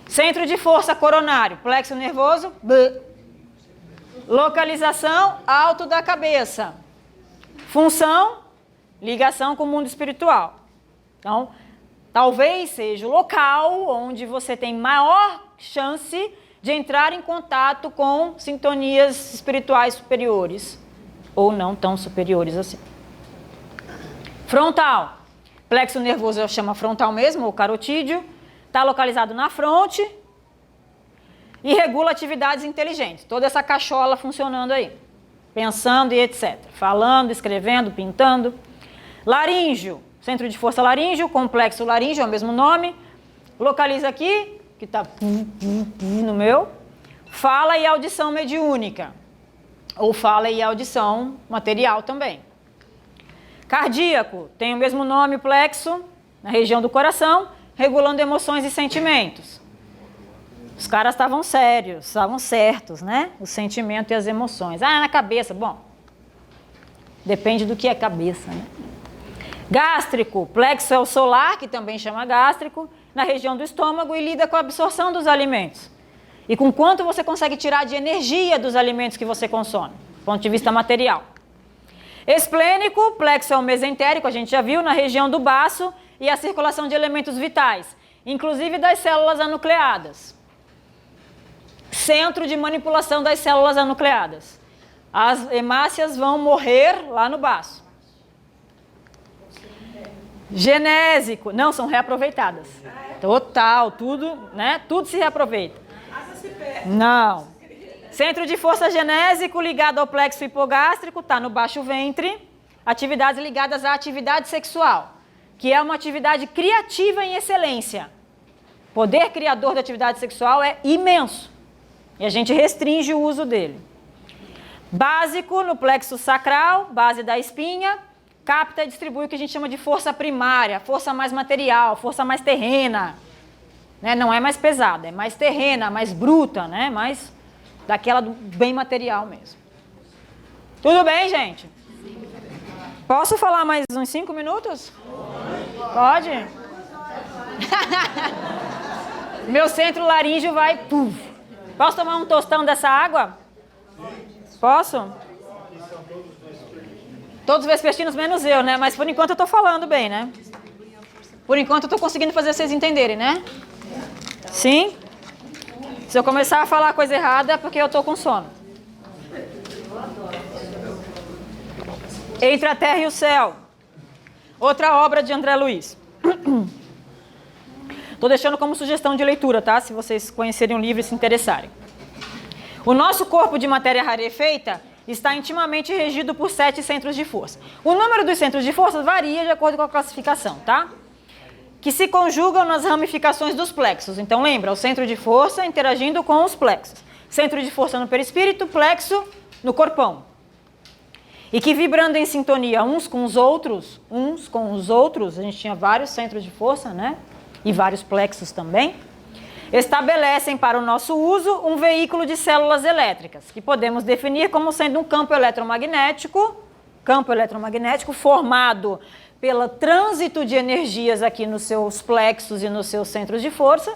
Centro de força coronário, plexo nervoso, localização, alto da cabeça. Função, ligação com o mundo espiritual. Então, talvez seja o local onde você tem maior chance de entrar em contato com sintonias espirituais superiores, ou não tão superiores assim. Frontal, plexo nervoso chama frontal mesmo, ou carotídeo, está localizado na fronte e regula atividades inteligentes. Toda essa cachola funcionando aí, pensando e etc. Falando, escrevendo, pintando. Laríngeo, centro de força laríngeo, complexo laríngeo, é o mesmo nome. Localiza aqui, que está no meu. Fala e audição mediúnica, ou fala e audição material também. Cardíaco, tem o mesmo nome, plexo, na região do coração, regulando emoções e sentimentos. Os caras estavam sérios, estavam certos, né? O sentimento e as emoções. Ah, na cabeça, bom, depende do que é cabeça, né? Gástrico, plexo é o solar, que também chama gástrico, na região do estômago e lida com a absorção dos alimentos. E com quanto você consegue tirar de energia dos alimentos que você consome, do ponto de vista material. Esplênico, plexo é o mesentérico, a gente já viu, na região do baço e a circulação de elementos vitais, inclusive das células anucleadas. Centro de manipulação das células anucleadas. As hemácias vão morrer lá no baço. Genésico, não, são reaproveitadas. Total, tudo, né? Tudo se reaproveita. Não. Centro de força genésico ligado ao plexo hipogástrico, está no baixo ventre. Atividades ligadas à atividade sexual, que é uma atividade criativa em excelência. O poder criador da atividade sexual é imenso. E a gente restringe o uso dele. Básico no plexo sacral, base da espinha, capta e distribui o que a gente chama de força primária, força mais material, força mais terrena. Né? Não é mais pesada, é mais terrena, mais bruta, né? Mais daquela do bem material mesmo. Tudo bem, gente? Posso falar mais uns 5 minutos? Pode? Meu centro laríngeo vai... Puf. Posso tomar um tostão dessa água? Posso? Todos vespertinos menos eu, né? Mas por enquanto eu tô falando bem, né? Por enquanto eu tô conseguindo fazer vocês entenderem, né? Sim? Se eu começar a falar coisa errada é porque eu tô com sono. Entre a Terra e o Céu. Outra obra de André Luiz. Estou deixando como sugestão de leitura, tá? Se vocês conhecerem o livro e se interessarem. O nosso corpo de matéria rarefeita está intimamente regido por 7 centros de força. O número dos centros de força varia de acordo com a classificação, tá? Que se conjugam nas ramificações dos plexos. Então lembra, o centro de força interagindo com os plexos. Centro de força no perispírito, plexo no corpão. e que vibrando em sintonia uns com os outros, a gente tinha vários centros de força, né? E vários plexos também, estabelecem para o nosso uso um veículo de células elétricas, que podemos definir como sendo um campo eletromagnético formado pelo trânsito de energias aqui nos seus plexos e nos seus centros de força,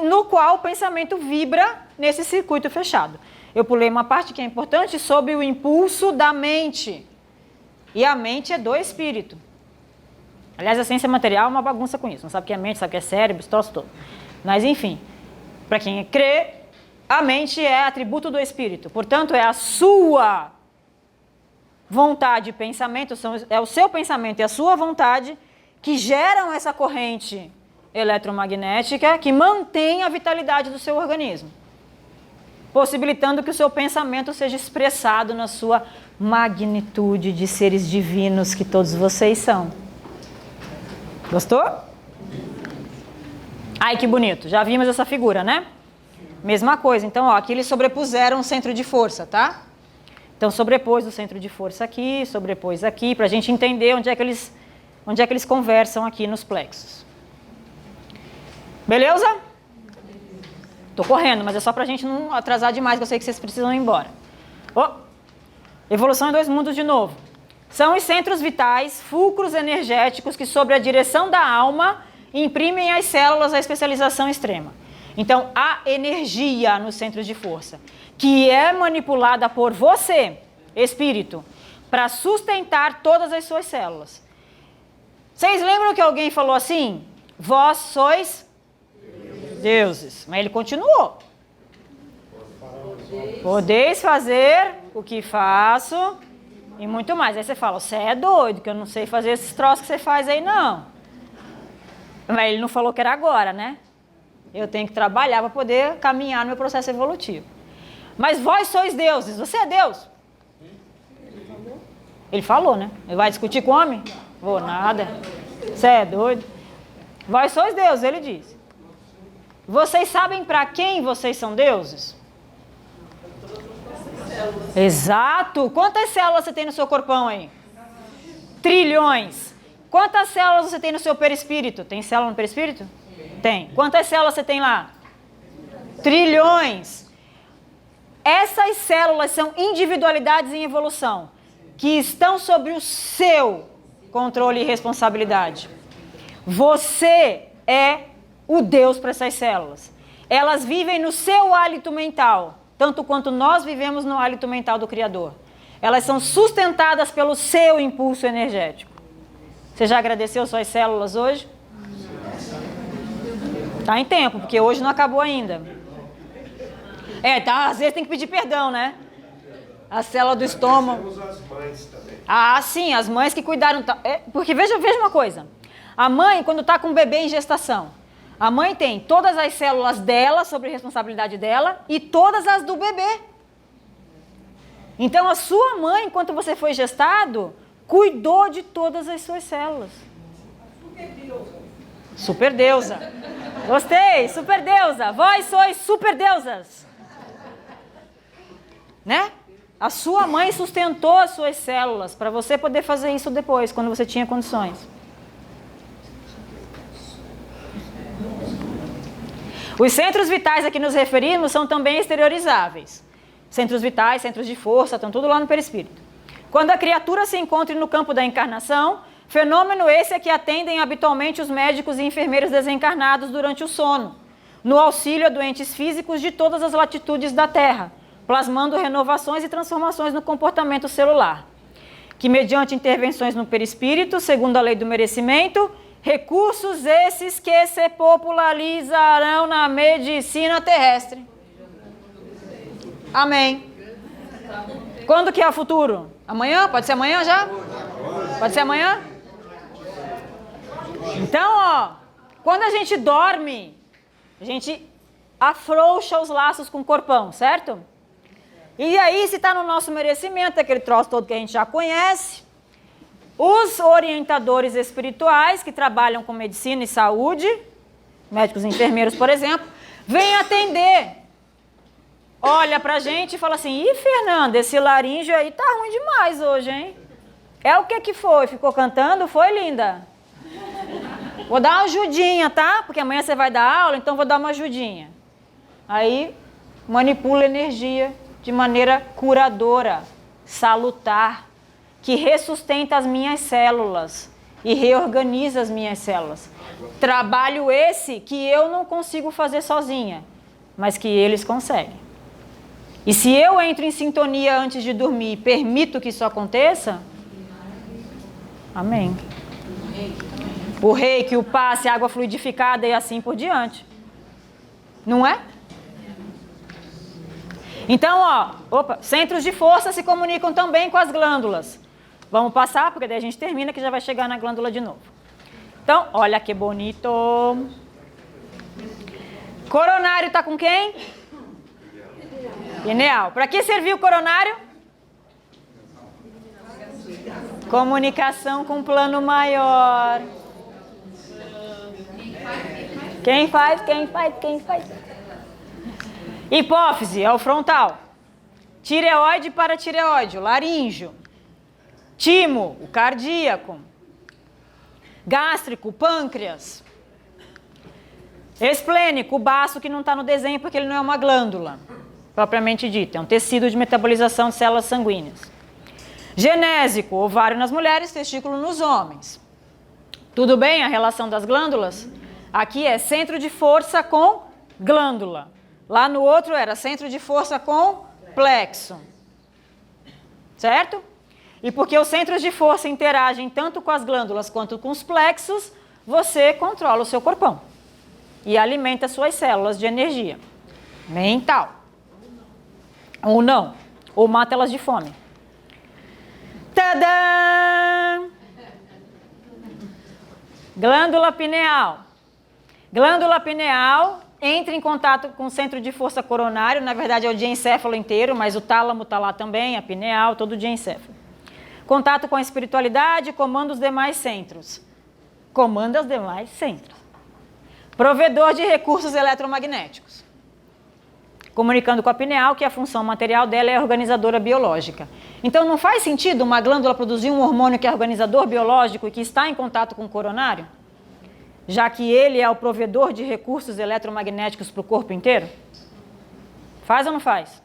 no qual o pensamento vibra nesse circuito fechado. Eu pulei uma parte que é importante sobre o impulso da mente. E a mente é do espírito. Aliás, a ciência material é uma bagunça com isso. Não sabe o que é mente, sabe o que é cérebro, esse troço todo. Mas, enfim, para quem crê, a mente é atributo do espírito. Portanto, é a sua vontade e pensamento, é o seu pensamento e a sua vontade que geram essa corrente eletromagnética que mantém a vitalidade do seu organismo, possibilitando que o seu pensamento seja expressado na sua magnitude de seres divinos que todos vocês são. Gostou? Ai, que bonito. Já vimos essa figura, né? Mesma coisa. Então, ó, aqui eles sobrepuseram o centro de força, tá? Então, sobrepôs o centro de força aqui, sobrepôs aqui, para a gente entender onde é que eles conversam aqui nos plexos. Beleza? Tô correndo, mas é só para a gente não atrasar demais, que eu sei que vocês precisam ir embora. Evolução em dois mundos de novo. São os centros vitais, fulcros energéticos que, sob a direção da alma, imprimem às células a especialização extrema. Então, há energia nos centros de força, que é manipulada por você, espírito, para sustentar todas as suas células. Vocês lembram que alguém falou assim? Vós sois deuses. Mas ele continuou. Podeis fazer o que faço e muito mais. Aí você fala, você é doido, que eu não sei fazer esses troços que você faz aí, não. Mas ele não falou que era agora, né? Eu tenho que trabalhar para poder caminhar no meu processo evolutivo. Mas vós sois deuses. Você é Deus? Ele falou, né? Ele vai discutir com o homem? Vou nada. Você é doido? Vós sois deuses, ele disse. Vocês sabem para quem vocês são deuses? Exato. Quantas células você tem no seu corpão aí? Trilhões. Quantas células você tem no seu perispírito? Tem célula no perispírito? Tem. Quantas células você tem lá? Trilhões. Essas células são individualidades em evolução, que estão sob o seu controle e responsabilidade. Você é o Deus para essas células. Elas vivem no seu hálito mental, tanto quanto nós vivemos no hálito mental do Criador. Elas são sustentadas pelo seu impulso energético. Você já agradeceu suas células hoje? Tá em tempo, porque hoje não acabou ainda. Tá, às vezes tem que pedir perdão, né? A célula do estômago. Temos as mães também. Ah, sim, as mães que cuidaram. Porque veja uma coisa. A mãe, quando está com o bebê em gestação, a mãe tem todas as células dela, sobre responsabilidade dela, e todas as do bebê. Então, a sua mãe, enquanto você foi gestado, cuidou de todas as suas células. Super deusa. Gostei, super deusa. Vós sois super deusas. Né? A sua mãe sustentou as suas células para você poder fazer isso depois, quando você tinha condições. Os centros vitais a que nos referimos são também exteriorizáveis. Centros vitais, centros de força, estão tudo lá no perispírito. Quando a criatura se encontra no campo da encarnação, fenômeno esse é que atendem habitualmente os médicos e enfermeiros desencarnados durante o sono, no auxílio a doentes físicos de todas as latitudes da Terra, plasmando renovações e transformações no comportamento celular, que mediante intervenções no perispírito, segundo a lei do merecimento, recursos esses que se popularizarão na medicina terrestre. Amém. Quando que é o futuro? Amanhã? Pode ser amanhã já? Pode ser amanhã? Então, ó, quando a gente dorme, a gente afrouxa os laços com o corpão, certo? E aí, se está no nosso merecimento, aquele troço todo que a gente já conhece, os orientadores espirituais que trabalham com medicina e saúde, médicos e enfermeiros, por exemplo, vêm atender olha pra gente e fala assim, ih, Fernanda, esse laríngeo aí tá ruim demais hoje, hein? É o que foi? Ficou cantando? Foi, linda? Vou dar uma ajudinha, tá? Porque amanhã você vai dar aula, então vou dar uma ajudinha. Aí, manipula a energia de maneira curadora, salutar, que ressustenta as minhas células e reorganiza as minhas células. Trabalho esse que eu não consigo fazer sozinha, mas que eles conseguem. E se eu entro em sintonia antes de dormir e permito que isso aconteça, amém. O reiki, o passe, a água fluidificada e assim por diante. Não é? Então, centros de força se comunicam também com as glândulas. Vamos passar, porque daí a gente termina que já vai chegar na glândula de novo. Então, olha que bonito. Coronário está com quem? Pineal. Para que serviu o coronário? Comunicação com um plano maior. Quem faz? Hipófise é o frontal. Tireoide para tireoide, o laríngeo. Timo, o cardíaco. Gástrico, o pâncreas. Esplênico, o baço, que não está no desenho porque ele não é uma glândula, propriamente dito. É um tecido de metabolização de células sanguíneas. Genésico, ovário nas mulheres, testículo nos homens. Tudo bem a relação das glândulas? Aqui é centro de força com glândula. Lá no outro era centro de força com plexo. Certo? E porque os centros de força interagem tanto com as glândulas quanto com os plexos, você controla o seu corpão. E alimenta suas células de energia mental. Ou não. Ou mata elas de fome. Tadã! Glândula pineal. Glândula pineal entra em contato com o centro de força coronário, na verdade é o diencéfalo inteiro, mas o tálamo está lá também, a pineal, todo o diencéfalo. Contato com a espiritualidade, comanda os demais centros. Comanda os demais centros. Provedor de recursos eletromagnéticos. Comunicando com a pineal, que a função material dela é organizadora biológica. Então não faz sentido uma glândula produzir um hormônio que é organizador biológico e que está em contato com o coronário? Já que ele é o provedor de recursos eletromagnéticos para o corpo inteiro? Faz ou não faz?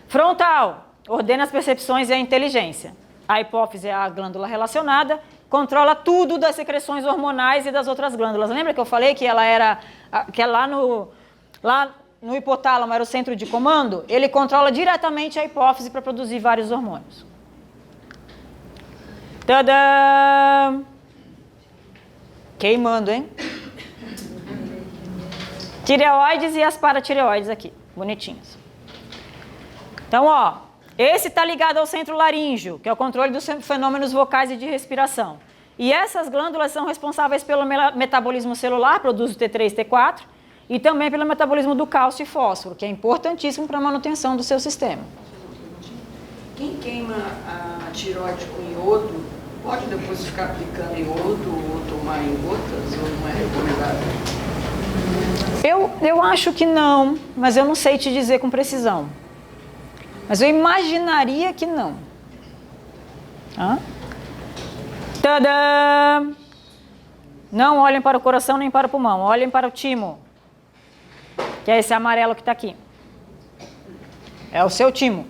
Frontal, ordena as percepções e a inteligência. A hipófise é a glândula relacionada, controla tudo das secreções hormonais e das outras glândulas. Lembra que eu falei que ela era, que lá no hipotálamo era o centro de comando? Ele controla diretamente a hipófise para produzir vários hormônios. Tadã! Queimando, hein? Tireoides e as paratireoides aqui, bonitinhas. Então, esse está ligado ao centro laríngeo, que é o controle dos fenômenos vocais e de respiração. E essas glândulas são responsáveis pelo metabolismo celular, produz o T3 e T4, e também pelo metabolismo do cálcio e fósforo, que é importantíssimo para a manutenção do seu sistema. Quem queima a tireoide com iodo, pode depois ficar aplicando iodo ou tomar em gotas, ou não é recomendável? Eu acho que não, mas eu não sei te dizer com precisão. Mas eu imaginaria que não. Tadã! Não olhem para o coração nem para o pulmão, olhem para o timo, que é esse amarelo que está aqui. É o seu timo.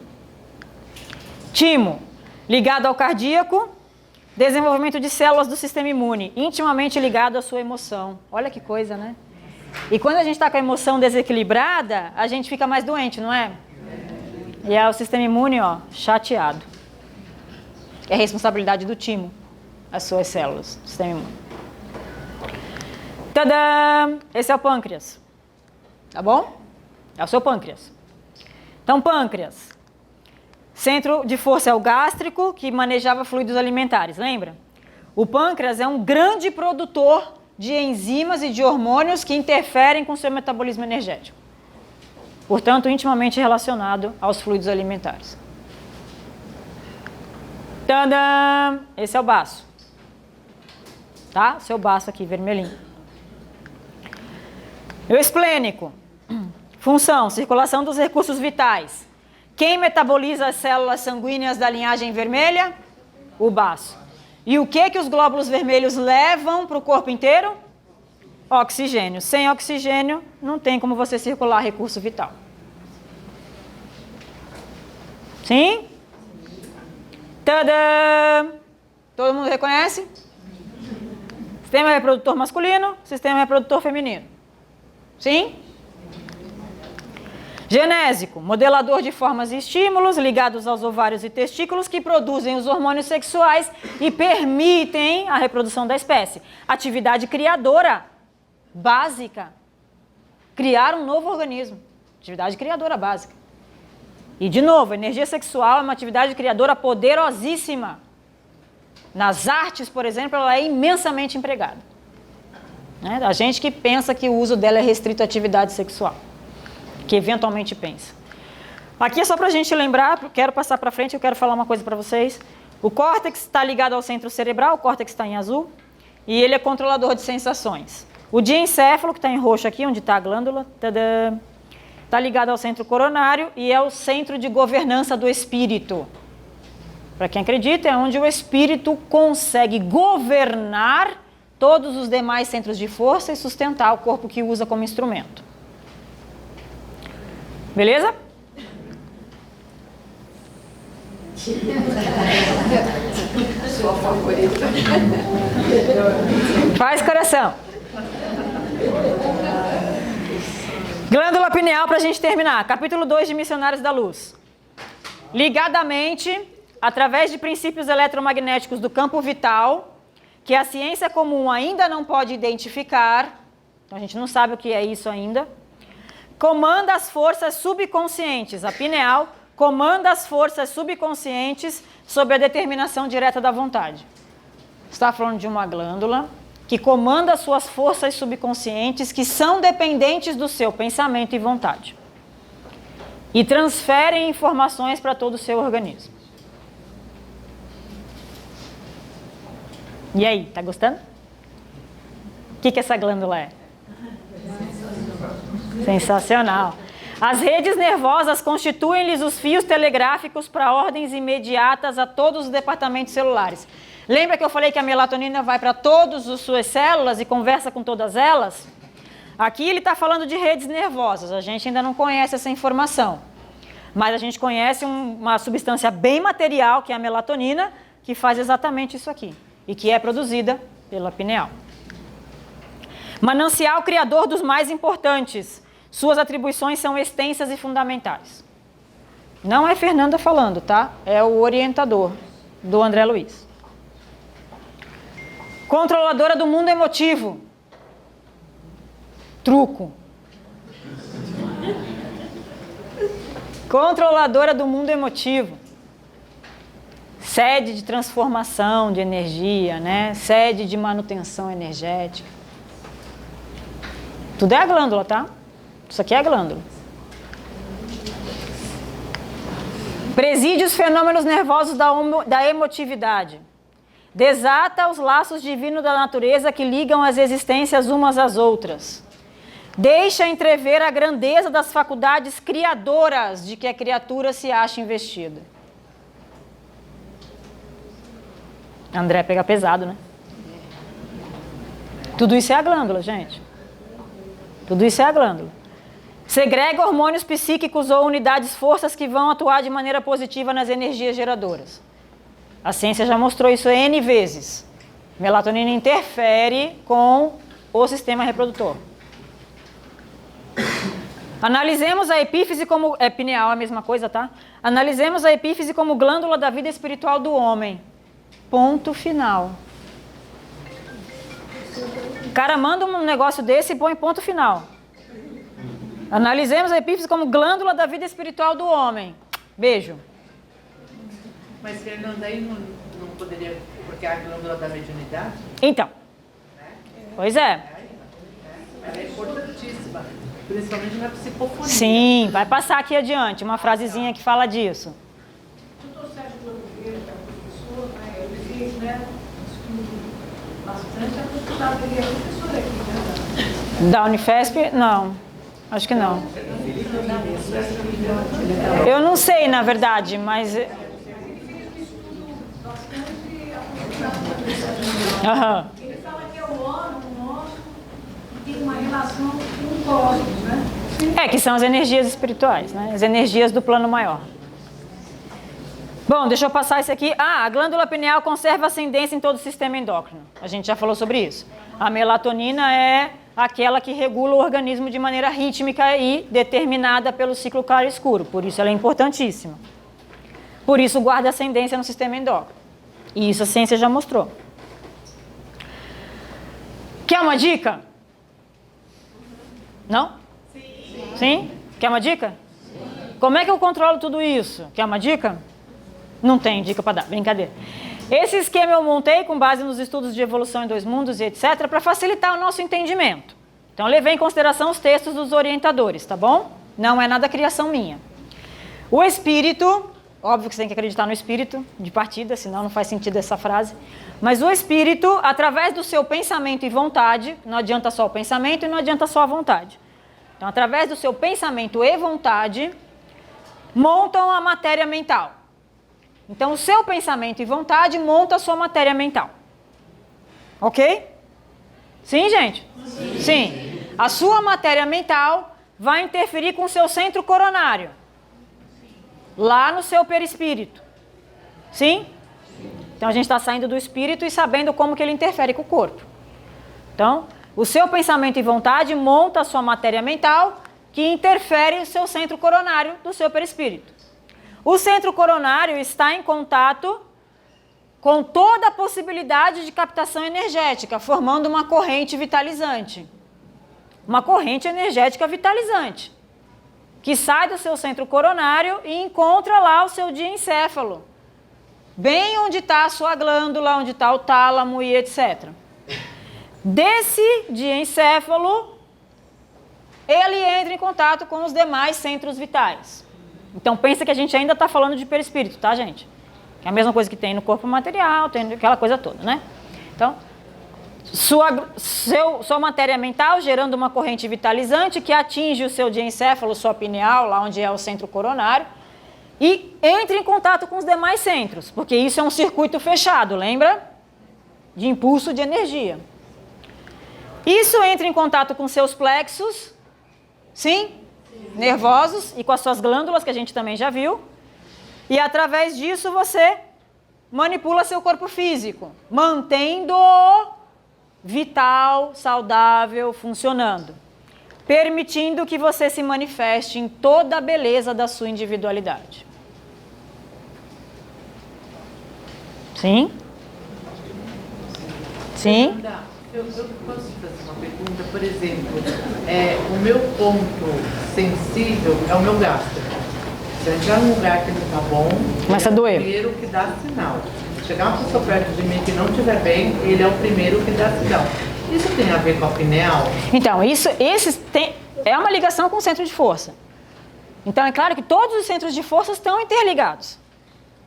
Timo, ligado ao cardíaco, desenvolvimento de células do sistema imune, intimamente ligado à sua emoção. Olha que coisa, né? E quando a gente está com a emoção desequilibrada, a gente fica mais doente, não é? E é o sistema imune, chateado. É a responsabilidade do timo, as suas células do sistema imune. Tadã! Esse é o pâncreas. Tá bom? É o seu pâncreas. Então, pâncreas. Centro de força é o gástrico, que manejava fluidos alimentares, lembra? O pâncreas é um grande produtor de enzimas e de hormônios que interferem com o seu metabolismo energético. Portanto, intimamente relacionado aos fluidos alimentares. Tadã! Esse é o baço. Tá? Seu baço aqui, vermelhinho. O esplênico. Função, circulação dos recursos vitais. Quem metaboliza as células sanguíneas da linhagem vermelha? O baço. E o que os glóbulos vermelhos levam para o corpo inteiro? Oxigênio. Sem oxigênio, não tem como você circular recurso vital. Sim? Tadã! Todo mundo reconhece? Sistema reprodutor masculino, sistema reprodutor feminino. Sim? Genésico, modelador de formas e estímulos ligados aos ovários e testículos que produzem os hormônios sexuais e permitem a reprodução da espécie. Atividade criadora básica. Criar um novo organismo. Atividade criadora básica. E, de novo, energia sexual é uma atividade criadora poderosíssima. Nas artes, por exemplo, ela é imensamente empregada. Né? A gente que pensa que o uso dela é restrito à atividade sexual. Que eventualmente pensa. Aqui é só para a gente lembrar, quero passar para frente, eu quero falar uma coisa para vocês. O córtex está ligado ao centro cerebral, o córtex está em azul, e ele é controlador de sensações. O diencéfalo, que está em roxo aqui, onde está a glândula, está ligado ao centro coronário e é o centro de governança do espírito. Para quem acredita, é onde o espírito consegue governar todos os demais centros de força e sustentar o corpo que usa como instrumento. Beleza? Sua favorita. Faz coração. Glândula pineal para a gente terminar. Capítulo 2 de Missionários da Luz. Ligadamente, através de princípios eletromagnéticos do campo vital, que a ciência comum ainda não pode identificar, então a gente não sabe o que é isso ainda, comanda as forças subconscientes. A pineal comanda as forças subconscientes sob a determinação direta da vontade. Está falando de uma glândula que comanda as suas forças subconscientes que são dependentes do seu pensamento e vontade. E transferem informações para todo o seu organismo. E aí, tá gostando? O que essa glândula é? Sensacional. As redes nervosas constituem-lhes os fios telegráficos para ordens imediatas a todos os departamentos celulares. Lembra que eu falei que a melatonina vai para todas as suas células e conversa com todas elas? Aqui ele está falando de redes nervosas. A gente ainda não conhece essa informação. Mas a gente conhece uma substância bem material, que é a melatonina, que faz exatamente isso aqui. E que é produzida pela pineal. Manancial criador dos mais importantes. Suas atribuições são extensas e fundamentais. Não é Fernanda falando, tá? É o orientador do André Luiz. Controladora do mundo emotivo. Truco. Controladora do mundo emotivo. Sede de transformação de energia, né? Sede de manutenção energética. Tudo é a glândula, tá? Isso aqui é a glândula. Preside os fenômenos nervosos da emotividade. Desata os laços divinos da natureza que ligam as existências umas às outras. Deixa entrever a grandeza das faculdades criadoras de que a criatura se acha investida. André pega pesado, né? Tudo isso é a glândula, gente. Tudo isso é a glândula. Segrega hormônios psíquicos ou unidades forças que vão atuar de maneira positiva nas energias geradoras. A ciência já mostrou isso N vezes. Melatonina interfere com o sistema reprodutor. Analisemos a epífise como... É pineal a mesma coisa, tá? Analisemos a epífise como glândula da vida espiritual do homem. Ponto final. O cara manda um negócio desse e põe ponto final. Analisemos a epífise como glândula da vida espiritual do homem. Beijo. Mas Fernanda, aí não poderia, porque é a glândula da mediunidade? Então. Pois é. Ela é importantíssima, principalmente na psicofonia. Sim, vai passar aqui adiante, uma frasezinha que fala disso. Doutor Sérgio Blanqueira, que é professor, né? Ele fez, né? Bastante, eu estudava, ele é professor aqui, né? Da Unifesp? Não. Acho que não. Eu não sei, na verdade, mas... Aham. Ele fala que é o órgão nosso que tem uma relação com o cosmos, né? É, que são as energias espirituais, né? As energias do plano maior. Bom, deixa eu passar isso aqui. Ah, a glândula pineal conserva ascendência em todo o sistema endócrino. A gente já falou sobre isso. A melatonina é aquela que regula o organismo de maneira rítmica e determinada pelo ciclo claro e escuro. Por isso ela é importantíssima. Por isso guarda ascendência no sistema endócrino. E isso a ciência já mostrou. Quer uma dica? Não? Sim. Sim? Quer uma dica? Sim. Como é que eu controlo tudo isso? Quer uma dica? Não tem dica para dar, brincadeira. Esse esquema eu montei com base nos estudos de evolução em dois mundos e etc. para facilitar o nosso entendimento. Então, levei em consideração os textos dos orientadores, tá bom? Não é nada criação minha. O espírito, óbvio que você tem que acreditar no espírito de partida, senão não faz sentido essa frase. Mas o espírito, através do seu pensamento e vontade, não adianta só o pensamento e não adianta só a vontade. Então, através do seu pensamento e vontade, montam a matéria mental. Então, o seu pensamento e vontade monta a sua matéria mental. Ok? Sim, gente? Sim. Sim. A sua matéria mental vai interferir com o seu centro coronário. Lá no seu perispírito. Sim? Então, a gente está saindo do espírito e sabendo como que ele interfere com o corpo. Então, o seu pensamento e vontade monta a sua matéria mental que interfere no seu centro coronário do seu perispírito. O centro coronário está em contato com toda a possibilidade de captação energética, formando uma corrente vitalizante. Uma corrente energética vitalizante, que sai do seu centro coronário e encontra lá o seu diencéfalo, bem onde está a sua glândula, onde está o tálamo e etc. Desse diencéfalo, ele entra em contato com os demais centros vitais. Então, pensa que a gente ainda está falando de perispírito, tá, gente? Que é a mesma coisa que tem no corpo material, tem aquela coisa toda, né? Então, sua matéria mental gerando uma corrente vitalizante que atinge o seu diencéfalo, sua pineal, lá onde é o centro coronário, e entra em contato com os demais centros, porque isso é um circuito fechado, lembra? De impulso de energia. Isso entra em contato com seus plexos, sim? Nervosos e com as suas glândulas, que a gente também já viu. E através disso você manipula seu corpo físico, mantendo-o vital, saudável, funcionando. Permitindo que você se manifeste em toda a beleza da sua individualidade. Sim? Sim? Eu posso fazer uma pergunta, por exemplo, o meu ponto sensível é o meu gástrico. Se eu entrar num lugar que não está bom, começa a doer. É o primeiro que dá sinal. Se chegar uma pessoa perto de mim que não estiver bem, ele é o primeiro que dá sinal. Isso tem a ver com a pineal? Então, é uma ligação com o centro de força. Então, é claro que todos os centros de força estão interligados.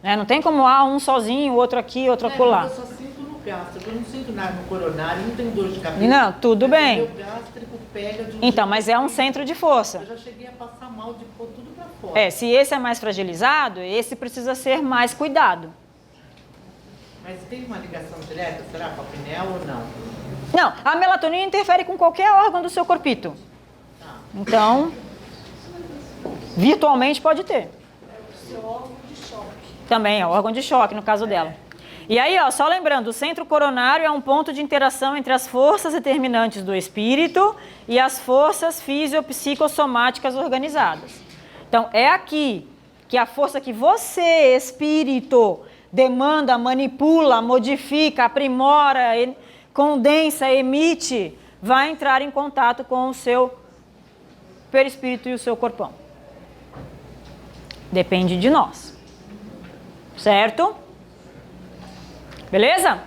Né? Não tem como um sozinho, outro aqui, outro acolá. Eu só sinto no gástrico, eu não sinto nada no coronário, não tenho dor de cabeça. Não, tudo bem. O meu gástrico pega de um então, mas é um centro de força. Eu já cheguei a passar mal de pôr tudo pra fora. Se esse é mais fragilizado, esse precisa ser mais cuidado. Mas tem uma ligação direta, será, com a pineal ou não? Não, a melatonina interfere com qualquer órgão do seu corpito. Então, virtualmente pode ter. Também é órgão de choque, no caso dela. E aí, só lembrando, o centro coronário é um ponto de interação entre as forças determinantes do espírito e as forças fisiopsicossomáticas organizadas. Então, é aqui que a força que você, espírito, demanda, manipula, modifica, aprimora, condensa, emite, vai entrar em contato com o seu perispírito e o seu corpão. Depende de nós. Certo? Beleza?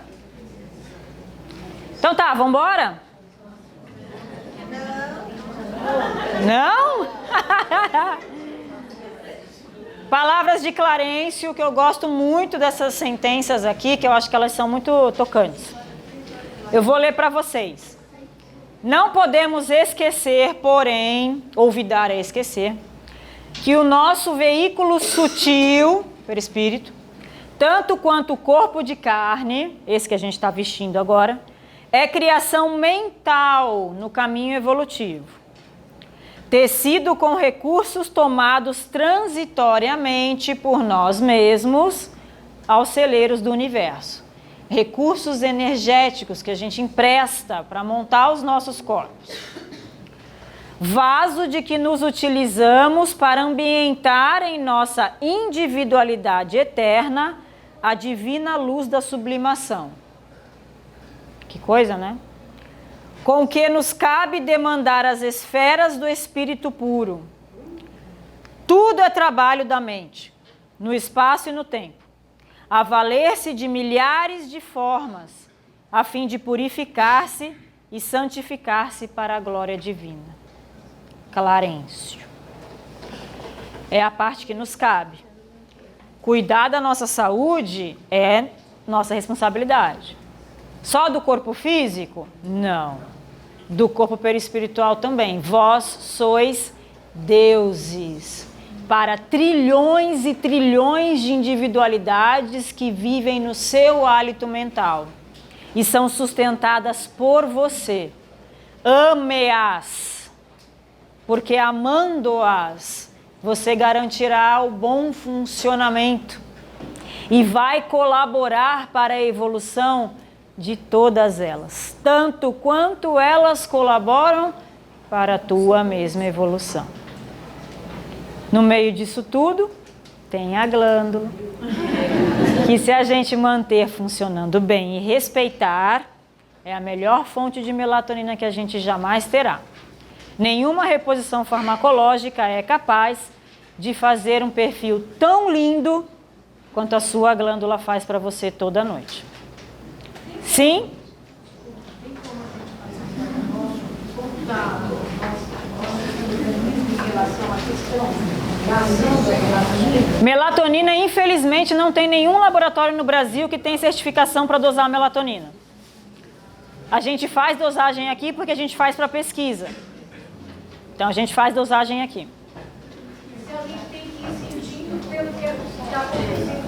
Então tá, vamos embora? Não? Palavras de Clarencio, que eu gosto muito dessas sentenças aqui, que eu acho que elas são muito tocantes. Eu vou ler para vocês. Não podemos esquecer, porém, olvidar é esquecer, que o nosso veículo sutil, perispírito, tanto quanto o corpo de carne, esse que a gente está vestindo agora, é criação mental no caminho evolutivo. Tecido com recursos tomados transitoriamente por nós mesmos aos celeiros do universo. Recursos energéticos que a gente empresta para montar os nossos corpos. Vaso de que nos utilizamos para ambientar em nossa individualidade eterna a divina luz da sublimação. Que coisa, né? Com que nos cabe demandar as esferas do espírito puro. Tudo é trabalho da mente, no espaço e no tempo, a valer-se de milhares de formas, a fim de purificar-se e santificar-se para a glória divina. Clarencio. É a parte que nos cabe. Cuidar da nossa saúde é nossa responsabilidade. Só do corpo físico? Não. Do corpo perispiritual também. Vós sois deuses para trilhões e trilhões de individualidades que vivem no seu hálito mental e são sustentadas por você. Ame-as, porque amando-as, você garantirá o bom funcionamento e vai colaborar para a evolução de todas elas, tanto quanto elas colaboram para a tua mesma evolução. No meio disso tudo, tem a glândula, que se a gente manter funcionando bem e respeitar, é a melhor fonte de melatonina que a gente jamais terá. Nenhuma reposição farmacológica é capaz de fazer um perfil tão lindo quanto a sua glândula faz para você toda noite. Sim? Melatonina, infelizmente, não tem nenhum laboratório no Brasil que tem certificação para dosar a melatonina. A gente faz dosagem aqui porque a gente faz para pesquisa. Então, a gente faz dosagem aqui. Se a gente tem que ir sentindo pelo que está acontecendo.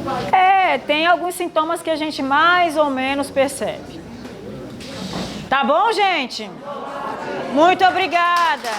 Tem alguns sintomas que a gente mais ou menos percebe. Tá bom, gente? Muito obrigada.